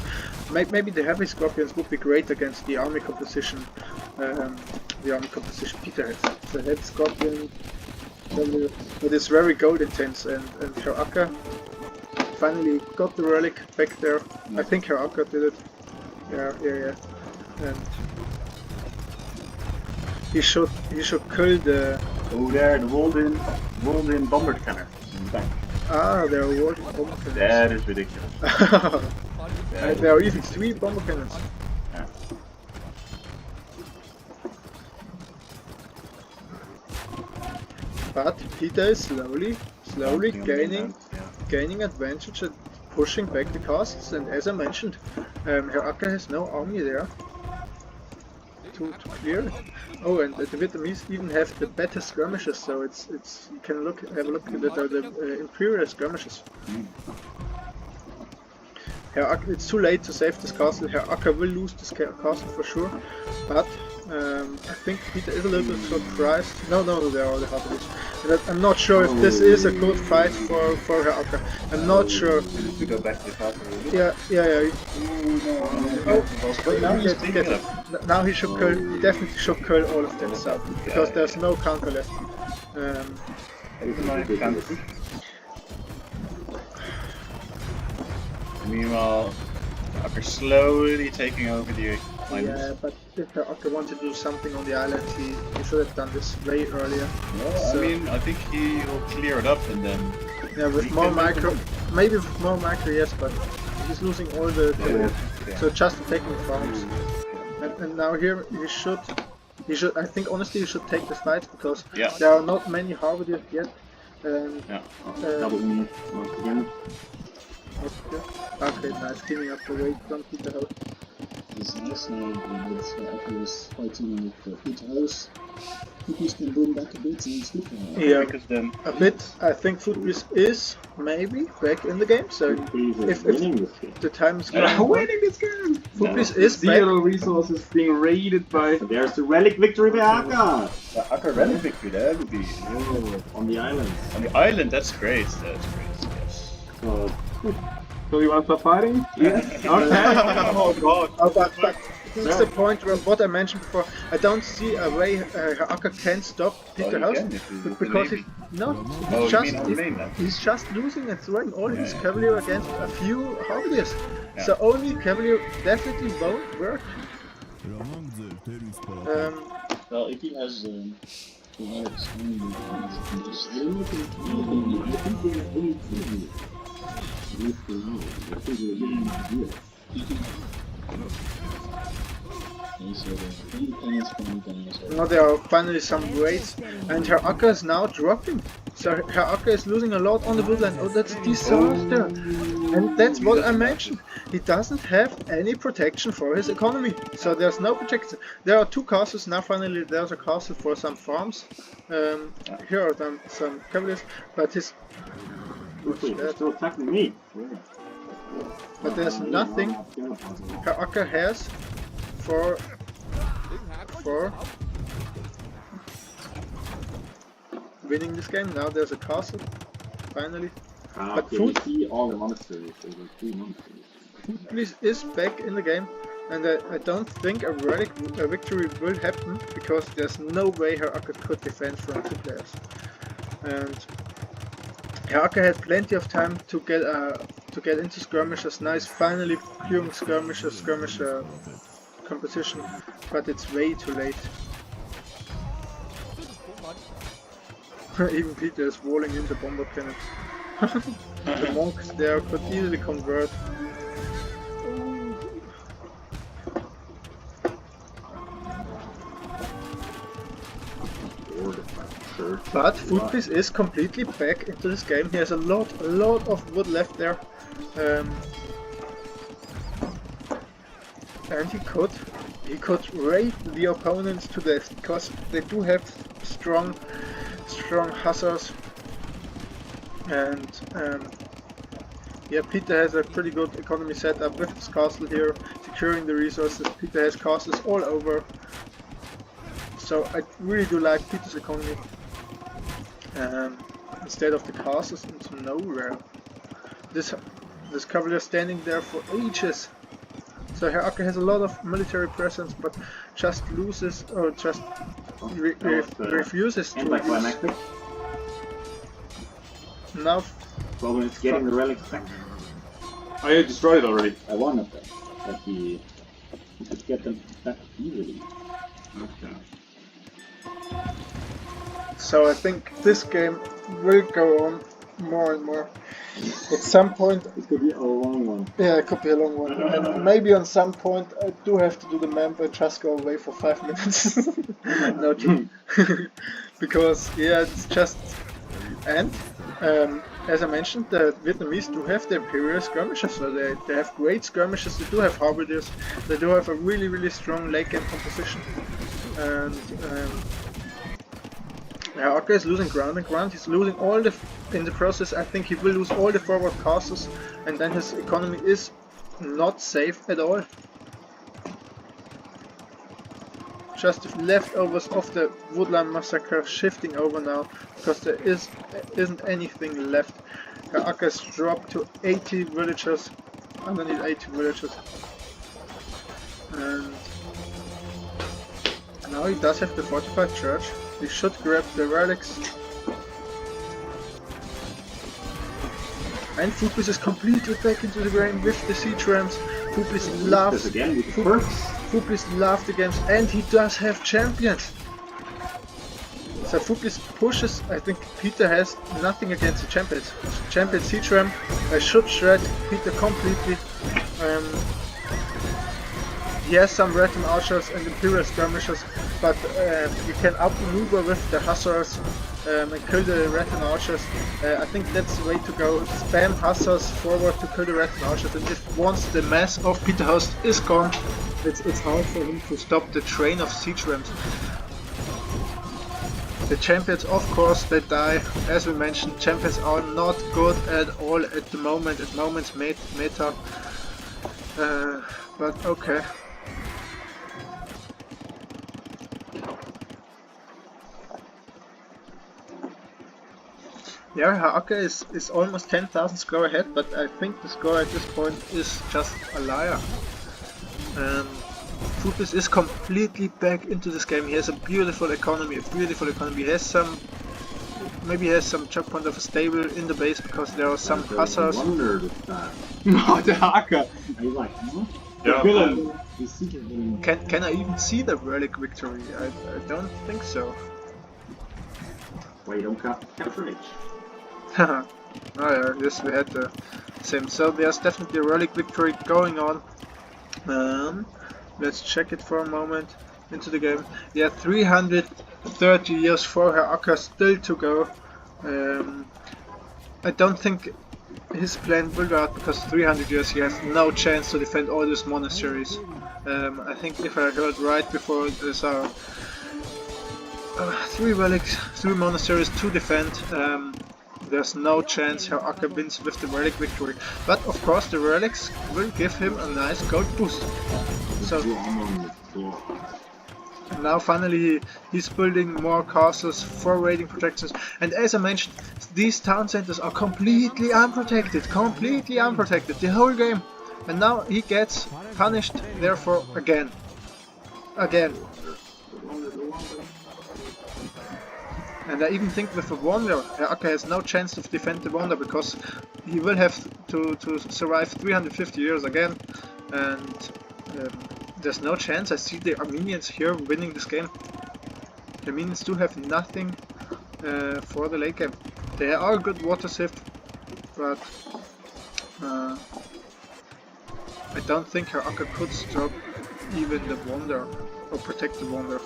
Maybe the heavy Scorpions would be great against the army composition. Peter has. So heavy Scorpion, but it's very gold intense, and Herr Acker finally got the relic back there. I think Herr Acker did it. Yeah. And he should kill the. Oh, there, the walled-in bombard cannon in the back. Ah, there are war bomber cannons. That is ridiculous. There are even 3 bomber cannons. Yeah. But Peter is slowly Something on the gaining land, yeah. gaining advantage and pushing back the castles. And as I mentioned, Herr Acker has no army there to clear it. Oh, and the Vietnamese even have the better skirmishers, so it's you can have a look at the Imperial skirmishers. Herr Acker, it's too late to save this castle. Herr Acker will lose this castle for sure, but I think Peter is a little bit surprised. No, there are the Halberdiers. And I'm not sure if this is a good fight for Herr Acker. I'm not sure. To go back to the castle. Yeah. But now he's thinking of Now he should kill. He definitely should kill all of them, so because there's no counter left. Meanwhile, Acker slowly taking over the island. Yeah, but if Herr Acker wanted to do something on the island, he should have done this way earlier. Well, So- I mean, I think he will clear it up and then. Yeah, with we more can make micro, maybe with more micro, yes, but he's losing all the Yeah. so just taking farms. And now here he should. I think honestly he should take this fight because Yeah. there are not many Halberdiers yet. Yeah. Double me once again. Okay, nice, cleaning up the way from Peter House. is nice now with Akkus fighting with Peterhouse. Footpiece can boom back a bit and it's good for her. Yeah, Because then a bit. I think Footpiece is maybe back in the game, so if winning this game. the time is going on, Winning this game! Footpiece is back. Zero resources being raided by... There's the relic victory by Akka! the Akka relic victory, that would be Oh, on the island. on the island. That's great. That's great. Yes. So you want to start fighting? Yeah. Okay! Oh god. But that's the point where what I mentioned before. I don't see a way Akka can stop Peter you House can if you do because the he no, Oh, he's you just mean on the mainland? he's just losing and throwing all his Yeah. Cavalier against a few Hobbies. Yeah. So only Cavalier definitely won't work. Well, if he has the relics only, they're looking I think they're only 2 years for now. I think they're getting a deal. Okay, so the independence from guys. Now there are finally some raids, and her Akka is now dropping. So her Akka is losing a lot on the woodland. Oh, that's a disaster. And that's what I mentioned. He doesn't have any protection for his economy. So there's no protection. There are 2 castles now. Finally, there's a castle for some farms. Here are some cavaliers, but his They're still attacking me. but there's nothing her Akka has for winning this game. Now there's a castle. Finally. But Okay, food- see all the monasteries. There were 3 monasteries. Footpiece is back in the game, and I don't think a victory will happen because there's no way her Akka could defend from 2 players. And her Akka had plenty of time to get into skirmishes. Now he's finally purring skirmish composition, but it's way too late. Even Peter is walling in the bomber cannon. The monks there could easily convert. But Footpiece is completely back into this game. He has a lot of wood left there. And he could raid the opponents to death because they do have strong hussars. And yeah, Peter has a pretty good economy setup with his castle here, securing the resources. Peter has castles all over. So I really do like Peter's economy. Instead of the castles into nowhere. This cavalier standing there for ages. So her Akka has a lot of military presence, but just loses or just refuses to use. Anticlimactic. Now Problem is getting the relics back. I destroyed it already. I wanted that. But he could get them back easily. Okay. so I think this game will go on more and more. At some point, It could be a long one. yeah, it could be a long one, and maybe on some point I do have to do the map and just go away for 5 minutes. No joke. Because yeah, it's just and as I mentioned, the Vietnamese do have the imperial skirmishes, so they have great skirmishes. They do have halberdiers. They do have a really strong late game composition, and Akka is losing ground and ground. He's losing all in the process. I think he will lose all the forward castles, and then his economy is not safe at all. Just the leftovers of the Woodland Massacre shifting over now, because there isn't anything left. Akka has dropped to 80 villagers, underneath 80 villagers. And now he does have the fortified church. He should grab the relics. And Footpiece is completely back into the game with the siege rams. Footpiece loves again with the perks. Footpiece loves the games, and he does have champions. So Footpiece pushes. I think Peter has nothing against the champions. Champion siege ram should shred Peter completely. He has some Rattan archers and imperial skirmishers, but you can outmaneuver with the hussars and kill the Rattan archers. I think that's the way to go. Spam hussars forward to kill the Rattan archers, and if once the mass of Peter Host is gone, it's hard for him to stop the train of siege rams. The champions, of course, they die. As we mentioned, champions are not good at all at the moment. At moment's meta. But okay. Yeah, Haaka is almost 10,000 score ahead, but I think the score at this point is just a liar. Futbis is completely back into this game. He has a beautiful economy, He has some, maybe he has some choke point of a stable in the base because there are some hussars. Wonder this time. Oh, der Hacker! Are you like, huh? Yeah, Villain! You see the villain. Can I even see the relic victory? I don't think so. Why you don't capture it? Oh yeah, yes, we had the same. So there's definitely a relic victory going on. Let's check it for a moment into the game. Yeah, 330 years for Haaka still to go. I don't think his plan will go out because 300 years he has no chance to defend all these monasteries. I think if I heard right before, there's 3 relics, 3 monasteries to defend. There's no chance Haaka wins with the relic victory, but of course the relics will give him a nice gold boost. So now finally he's building more castles for raiding protections, and as I mentioned, these town centers are completely unprotected, the whole game, and now he gets punished therefore again. And I even think with the Wonder, Haaka has no chance to defend the Wonder because he will have to survive 350 years again, and there's no chance I see the Armenians here winning this game. The Armenians do have nothing for the late game. They are a good water sieve, but I don't think Haaka could stop even the Wonder or protect the Wonder.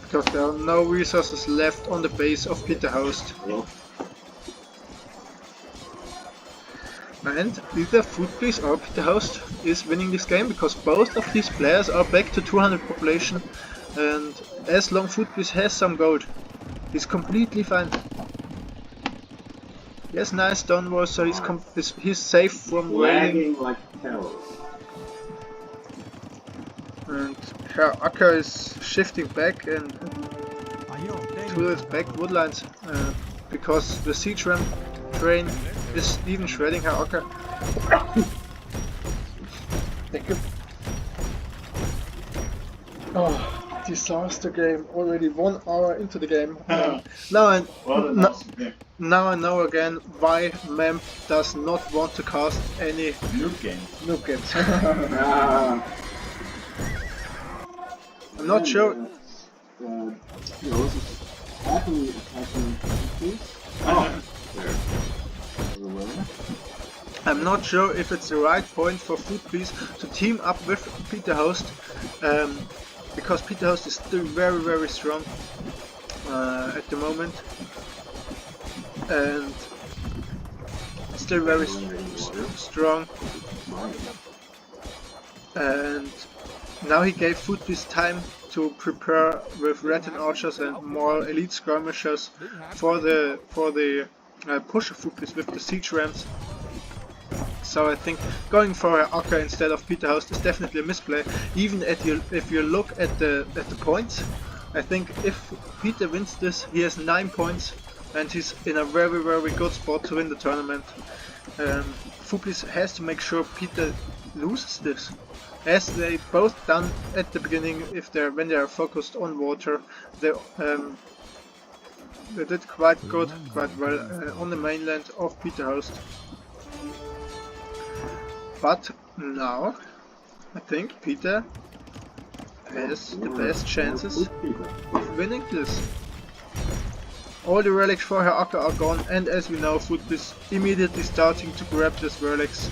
Because there are no resources left on the base of Peterhost. And either Futbis or Peterhost is winning this game because both of these players are back to 200 population, and as long Futbis has some gold, he's completely fine. He has nice stone walls, so he's safe from raiding. Lagging like hell. And Haaka is shifting back and to his back woodlines because the siege ram train is even shredding Haaka. Thank you. Oh, disaster game! Already 1 hour into the game. Now I know again why Memp does not want to cast any Noob games. I'm not sure. Happily attacking I'm not sure if it's the right point for Futbis to team up with Peterhost, because Peterhost is still very strong at the moment, and still very strong. And now he gave Futbis time to prepare with Rattan archers and more elite skirmishers for the push of Futbis with the siege rams. So I think going for Haaka instead of Peterhost is definitely a misplay. Even if you look at the points, I think if Peter wins this, he has 9 points and he's in a very good spot to win the tournament. Futbis has to make sure Peter loses this, as they both done at the beginning. When they are focused on water, they did quite well on the mainland of Peterhost. But now I think Peter has the best chances of winning this. All the relics for Haaka are gone, and as we know, Futbis is immediately starting to grab these relics,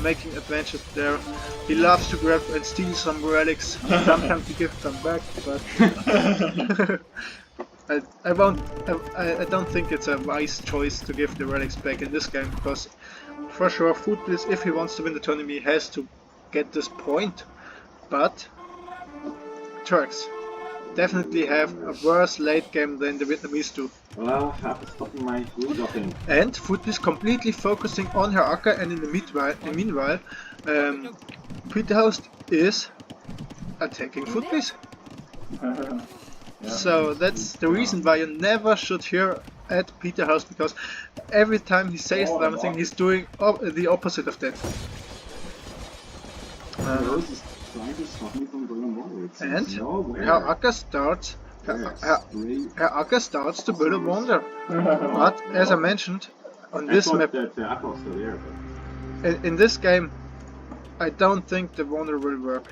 making adventures there. He loves to grab and steal some relics. Sometimes he gives them back, but I don't think it's a wise choice to give the relics back in this game, because for sure Futbis, if he wants to win the tournament, he has to get this point. but Turks definitely have a worse late game than the Vietnamese do. Well, I have to stop my redocking. And Foot is completely focusing on her Akka, and in the meanwhile, Peterhouse is attacking Footbase. So that's the reason why you never should hear at Peterhouse, because every time he says something, he's doing the opposite of that. Rose is trying to stop me from going on. It And seems nowhere. her Akka starts. Her Akka starts to build a wonder, but as I mentioned, on I this thought map, that the Akka was still there, but in this game, I don't think the wonder will work.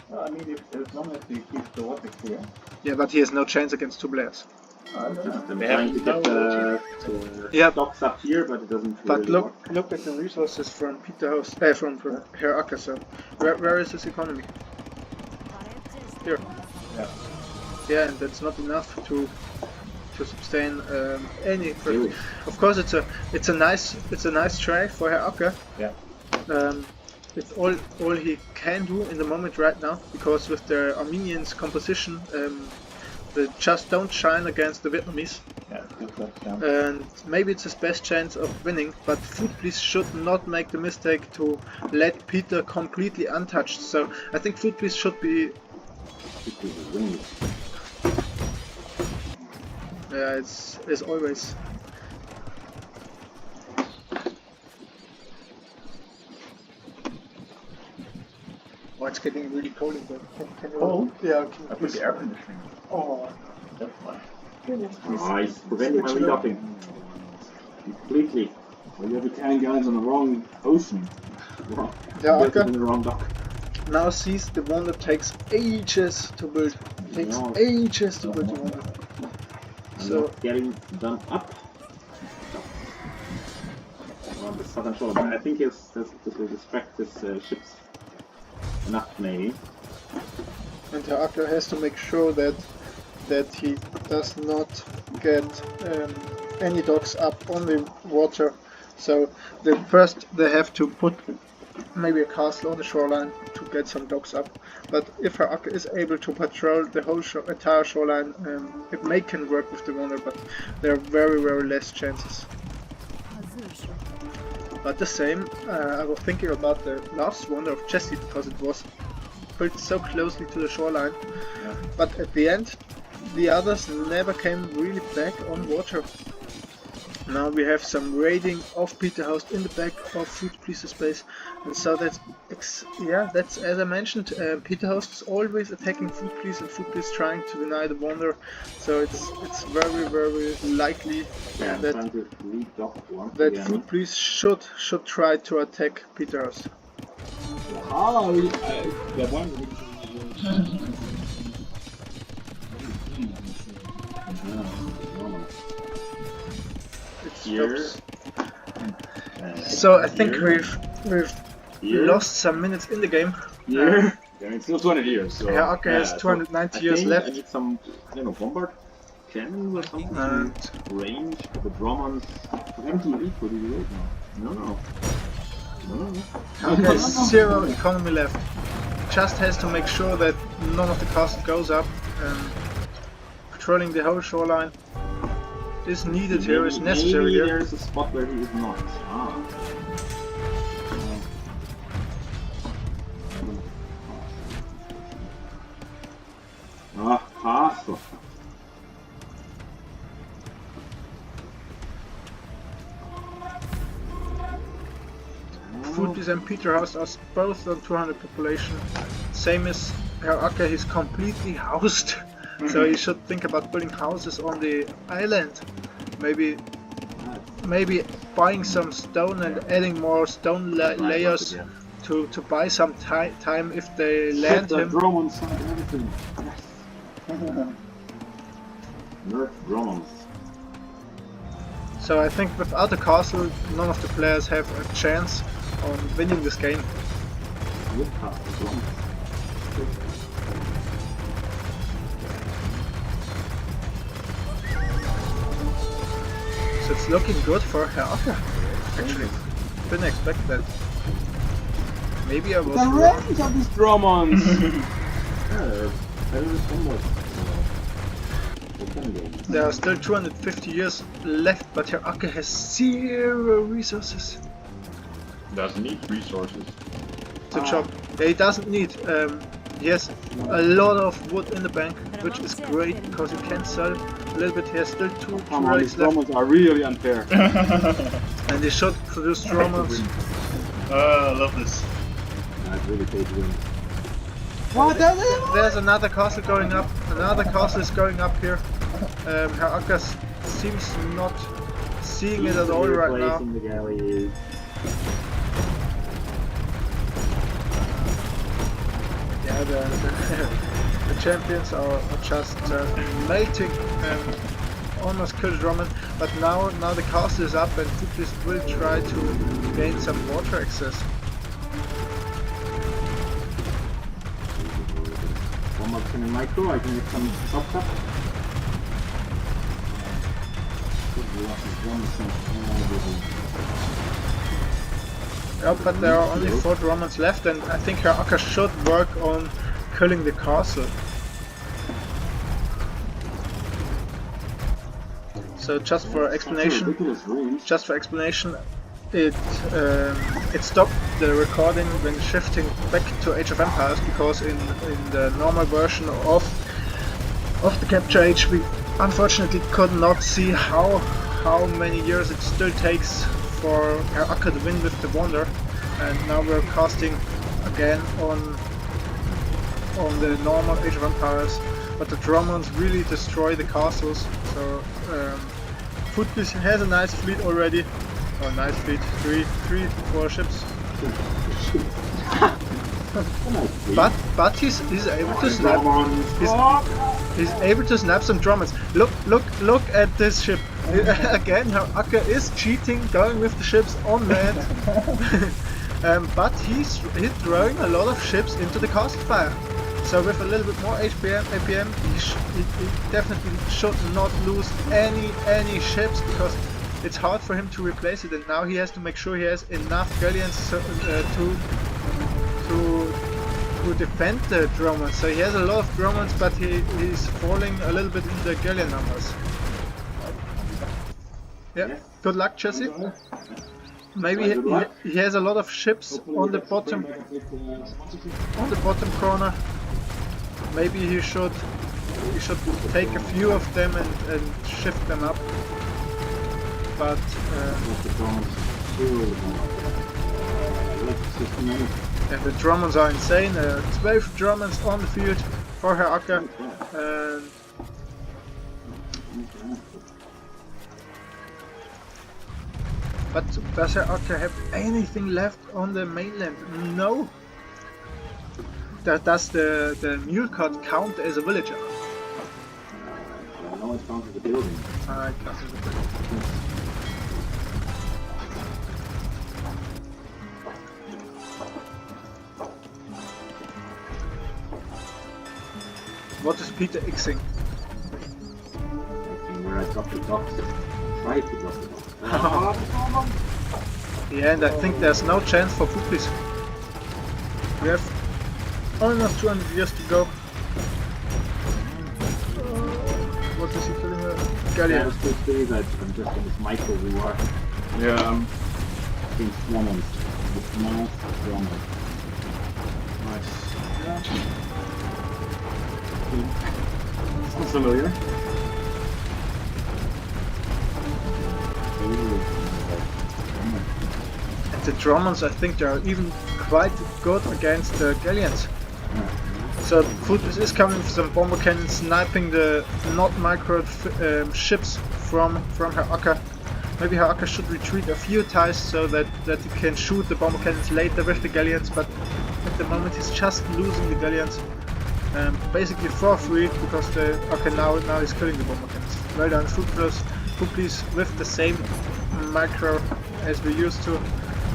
Well, I mean, as long as you keep the water clear. Yeah, but he has no chance against 2 players. I'm They trying to have get no the Yeah. docks up here, but it doesn't But really look work. at the resources from Peterhouse, from her Akka. So where is his economy? Here. Yeah, and that's not enough to sustain any. Really? Of course, it's a nice try for her Akka. Yeah. It's all he can do in the moment right now, because with the Armenians composition, they just don't shine against the Vietnamese. Yeah, good luck, yeah. And maybe it's his best chance of winning, but Footbase should not make the mistake to let Peter completely untouched. So I think Footbase should be, yeah, it's as always. Oh, it's getting really cold in there. Can you? Cold? Yeah. I put the air conditioning. Oh. That's why. Nice, preventing my redocking. Completely. Well, you have the cannon guns on the wrong ocean. Wrong. Yeah, Built it okay. in the wrong dock. Now sees the wonder takes ages to build. It takes No. ages to build the wonder. I'm So not getting them up. On the southern shore, but I think it's to respect his ships enough, maybe. and the Akka has to make sure that he does not get any docks up on the water. So first they have to put maybe a castle on the shoreline to get some docks up. But if her Akka is able to patrol the whole entire shoreline, it can work with the wonder, but there are very less chances. But the same, I was thinking about the last wonder of Chesty, because it was built so closely to the shoreline. Yeah. But at the end, the others never came really back on water. Now we have some raiding of Peterhouse in the back of Footbase's base, and so that's as I mentioned, Peterhouse is always attacking Footbase, and Footbase trying to deny the wonder. So it's very likely Yeah, I'm that trying to redock once that again. Footbase should try to attack Peterhouse. Oh, the one It Here. stops. So I think Here. we've Here. lost some minutes in the game. Here. Yeah, it's still 200 years, so... Her Akka has so 290 I years think left. I need some, I don't know, bombard cannon or something And to range for the Dromons. For them to lead for the road now. No. Her Akka has 0 economy left. Just has to make sure that none of the castle goes up. Patrolling the whole shoreline is needed here, is necessary Maybe here. there's a spot where he is not. Castle. Footbase and Peterhouse are both on 200 population. Same as her Akka, he's completely housed. So you should think about building houses on the island. Maybe buying some stone and adding more stone layers to buy some time if they land him. Dromons and everything. Yes. Nerf Dromons. So I think without the castle, none of the players have a chance on winning this game. Wood castle Dromons. So it's looking good for her Akka. Actually, didn't expect that. Maybe I was The wrong. range of these Dromons! Yeah, I don't know what. There are still 250 years left, but Herr Acker has 0 resources Doesn't need resources. to chop. Yeah, he doesn't need. He has a lot of wood in the bank, which is great because he can sell a little bit. He has still two Come on, these rails left, Dromons are really unfair. and he should produce Dromons. Oh, I love this. I'd really pay to win. What the hell? There's another castle going up. Another castle is going up here. Herr Acker seems not seeing it at all right now. Replacing the galleys. Yeah, the champions are just melting almost killed Roman, but now the castle is up and Futlis will try to gain some water access. One more turn in micro, I can get some soft up. Yeah, but there are only 4 Romans left, and I think Herr Acker should work on killing the castle. So just for explanation, it stopped the recording when shifting back to Age of Empires, because in the normal version of the Capture Age we unfortunately could not see how many years it still takes for Herr Acker to win with the Wonder, and now we're casting again on the normal Age of Empires, but the Dromons really destroy the castles. So Futlis has a nice fleet already. Oh, nice fleet, 4 ships. but he's able to snap. He's able to snap some Dromons. Look at this ship. Again, Herr Acker is cheating, going with the ships on land. But he's throwing a lot of ships into the castle fire. So with a little bit more APM, he definitely should not lose any ships, because it's hard for him to replace it, and now he has to make sure he has enough galleons to defend the Dromons. So he has a lot of Dromons, but he's falling a little bit in the galleon numbers. Yeah, good luck, Jesse. Maybe he has a lot of ships on the bottom corner. Maybe he should take a few of them and shift them up. But yeah, the Dromons are insane. 12 Dromons on the field for Herr Acker. But does Herr Acker have anything left on the mainland? No. Does the mule cart count as a villager? No, it's counted the building. I can't see the building. What is Peter Xing? Where I dropped the box. Tried to drop the box. Yeah, and I think there's no chance for Futlis. We have almost 200 years to go. What is he killing her? Yeah, Galleon. it's good to see that I'm just on this micro reward. Yeah, These Dromons. The small Dromons. nice. Sounds familiar. And the Dromons, I think they are even quite good against the Galleons. So Futlis is coming with some bomber cannons, sniping the not micro ships from Herr Acker. Maybe Herr Acker should retreat a few times so that he can shoot the bomber cannons later with the Galleons, but at the moment he's just losing the Galleons. Basically for free, because the Acker now is killing the bomber cannons. Well done, Futlis with the same micro as we used to.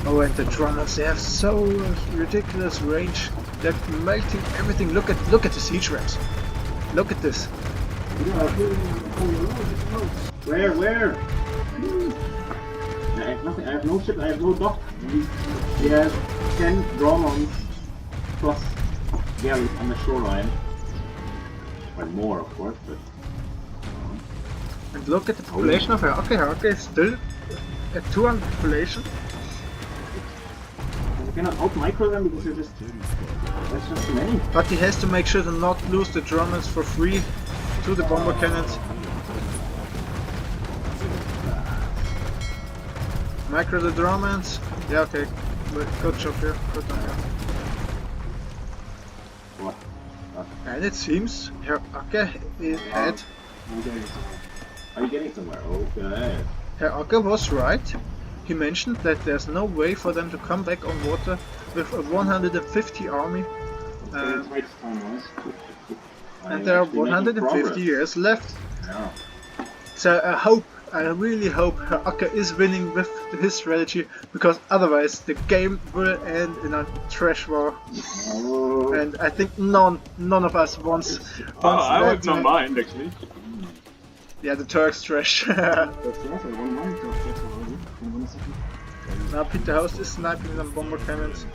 Oh, and the Dromons, they have so ridiculous range. They're melting everything. Look at the siege rams. Look at this. Where? Yeah, I have nothing. I have no ship. I have no dock. He has 10 Dromons plus galleys on the shoreline. Well, more of course, but. And look at the population of Herakka. Herakka is still at 200 population. You cannot out micro them because you're just. That's just too many. But he has to make sure to not lose the Germans for free to the bomber cannons. Micro the Germans. Yeah, okay. Good job here. Good on here. What? And it seems Herakka had. Are you getting somewhere? Okay. Herakka was right. He mentioned that there's no way for them to come back on water with a 150 army. And there are 150 years left. Yeah. So I really hope Herakka is winning with his strategy, because otherwise the game will end in a trash war. Oh. And I think none of us wants I that. would not mind actually. Yeah, the Turks trash. Now Peter Host is sniping some bomber cannons,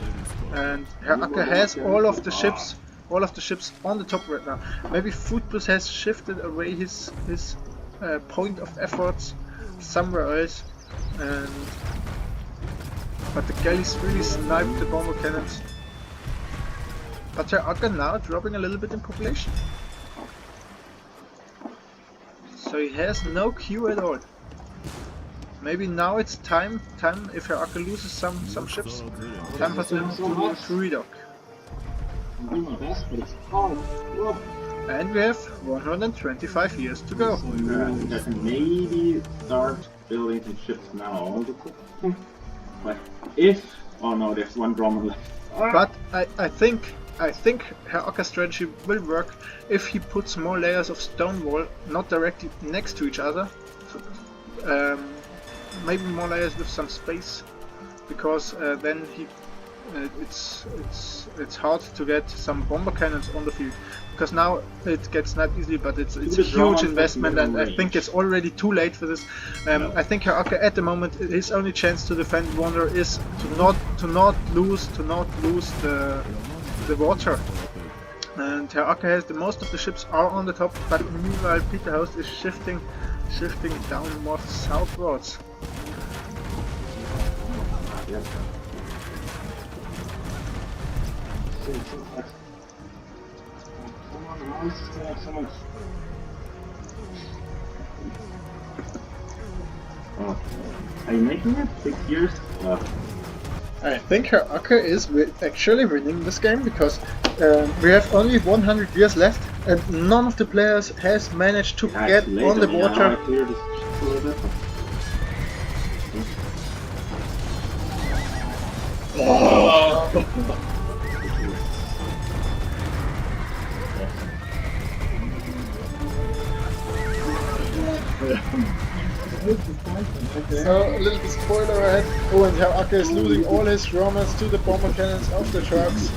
and Herakka has all of the ships on the top right now. Maybe Footbus has shifted away his point of efforts somewhere else, but the galleys really sniped the bomber cannons. But Herakka now dropping a little bit in population, so he has no queue at all. Maybe now it's time if Herakka loses some ships, time for them to redock. And we have 125 years to go. Just maybe start building some ships now. But if... Oh no, there's one Dromon left. But I think Herakka's strategy will work if he puts more layers of stone wall, not directly next to each other. Maybe more layers with some space, because then it's hard to get some bomber cannons on the field, because now it gets sniped easily, but it's a huge investment, and I think it's already too late for this. I think Herakka at the moment, his only chance to defend Wanderer is to not lose the water. And Herakka has the most of the ships are on the top, but meanwhile Peter Host is shifting down more southwards. Are you making it? 6 years? I think Herakka is actually winning this game, because we have only 100 years left and none of the players has managed to get on the water. So, a little bit spoiler ahead. Oh, and Herakka is losing all his Romans to the bomber cannons of the Turks.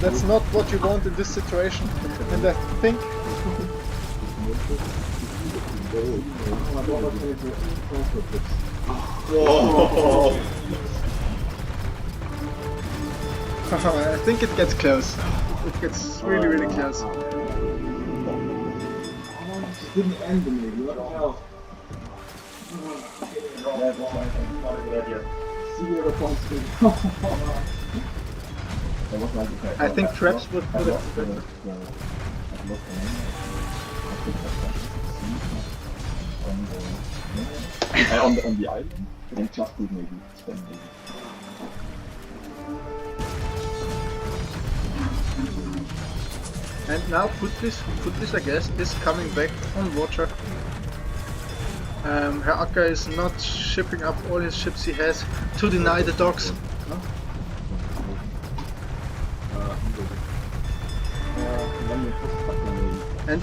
That's not what you want in this situation. And I think... I think it gets close. It gets really, really close. Didn't end me, what the hell? That was not a good idea. 0 points to I think traps would put it. On the island, and just good maybe. And now Footbus I guess is coming back on water. Herakka is not shipping up all his ships he has to deny the docks. And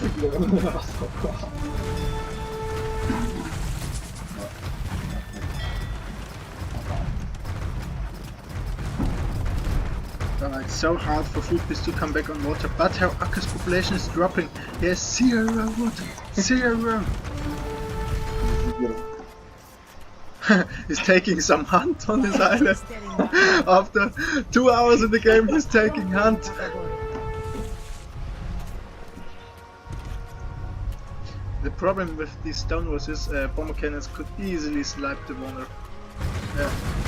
it's so hard for Footbus to come back on water, but Herakka's population is dropping. He has 0 water. 0! He's taking some hunt on his island. After 2 hours in the game, he's taking hunt. The problem with these stone walls is bomber cannons could easily snipe the Warner.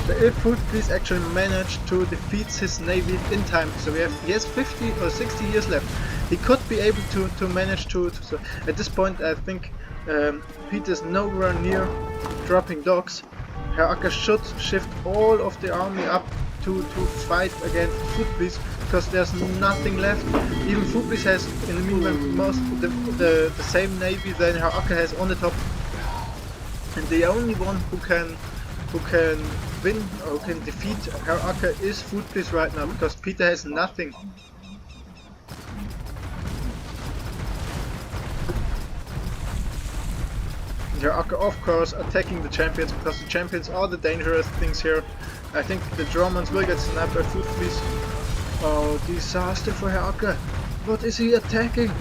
If Footbreeze actually managed to defeat his navy in time, so he has 50 or 60 years left, he could be able to manage to so at this point I think Peter's nowhere near dropping docks. Herr Acker should shift all of the army up to fight against Footbreeze, because there's nothing left. Even Footbreeze has in the meanwhile most the same navy than Herr Acker has on the top, and the only one who can win or can defeat Herr Acker is Footbreeze right now, because Peter has nothing. Herr Acker of course attacking the champions, because the champions are the dangerous things here. I think the Dromans will get snapped by Footbreeze. Oh, disaster for Herr Acker. What is he attacking?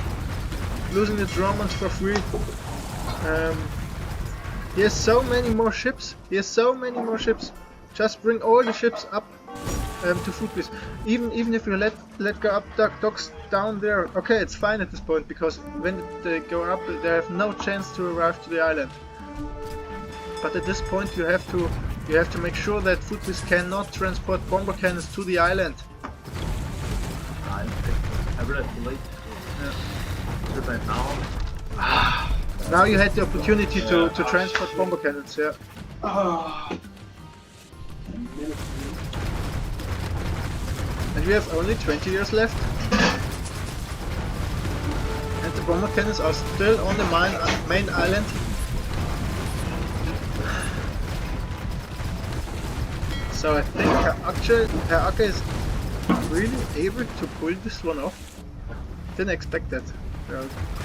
Losing the Dromans for free. He has so many more ships. Just bring all the ships up to Footbreeze. Even if you let go up docks down there, okay, it's fine at this point, because when they go up, they have no chance to arrive to the island. But at this point, you have to make sure that Footbreeze cannot transport bomber cannons to the island. Now you had the opportunity to transport bomber cannons, yeah. And we have only 20 years left. And the bomber cannons are still on the main island. So I think Herr Acker is really able to pull this one off. Didn't expect that.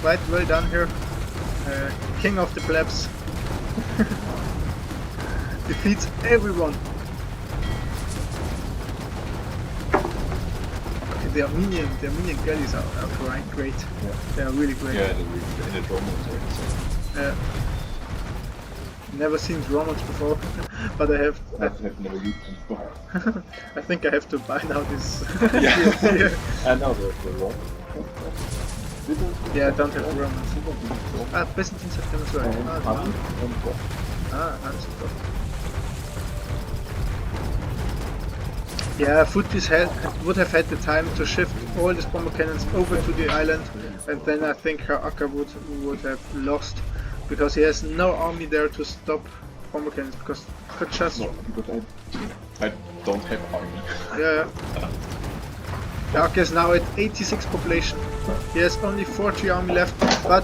Quite well done here. King of the plebs. Defeats everyone. Okay, the Armenian galleys are quite great. Yeah. They are really great. Yeah, in the Dromans. Never seen Dromans before, but I have never used them before. I think I have to buy now this. Yeah. And now the Romans. Yeah, I don't have Romans. Byzantine September, sorry. Amsterdam. Yeah, Footbreeze would have had the time to shift all these bomber cannons over to the island, and then I think Herr Acker would have lost, because he has no army there to stop bomber cannons, because he could just... No, because I don't have army. Yeah. Herr Acker is now at 86 population. He has only 40 army left, but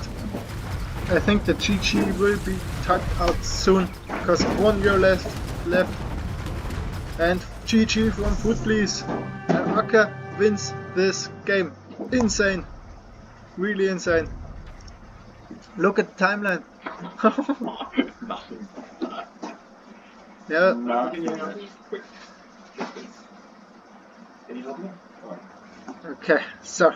I think the GG will be tucked out soon, because 1 year left, and GG from Footbreeze. Herr Acker wins this game. Insane, really insane. Look at the timeline. Yeah. Okay, so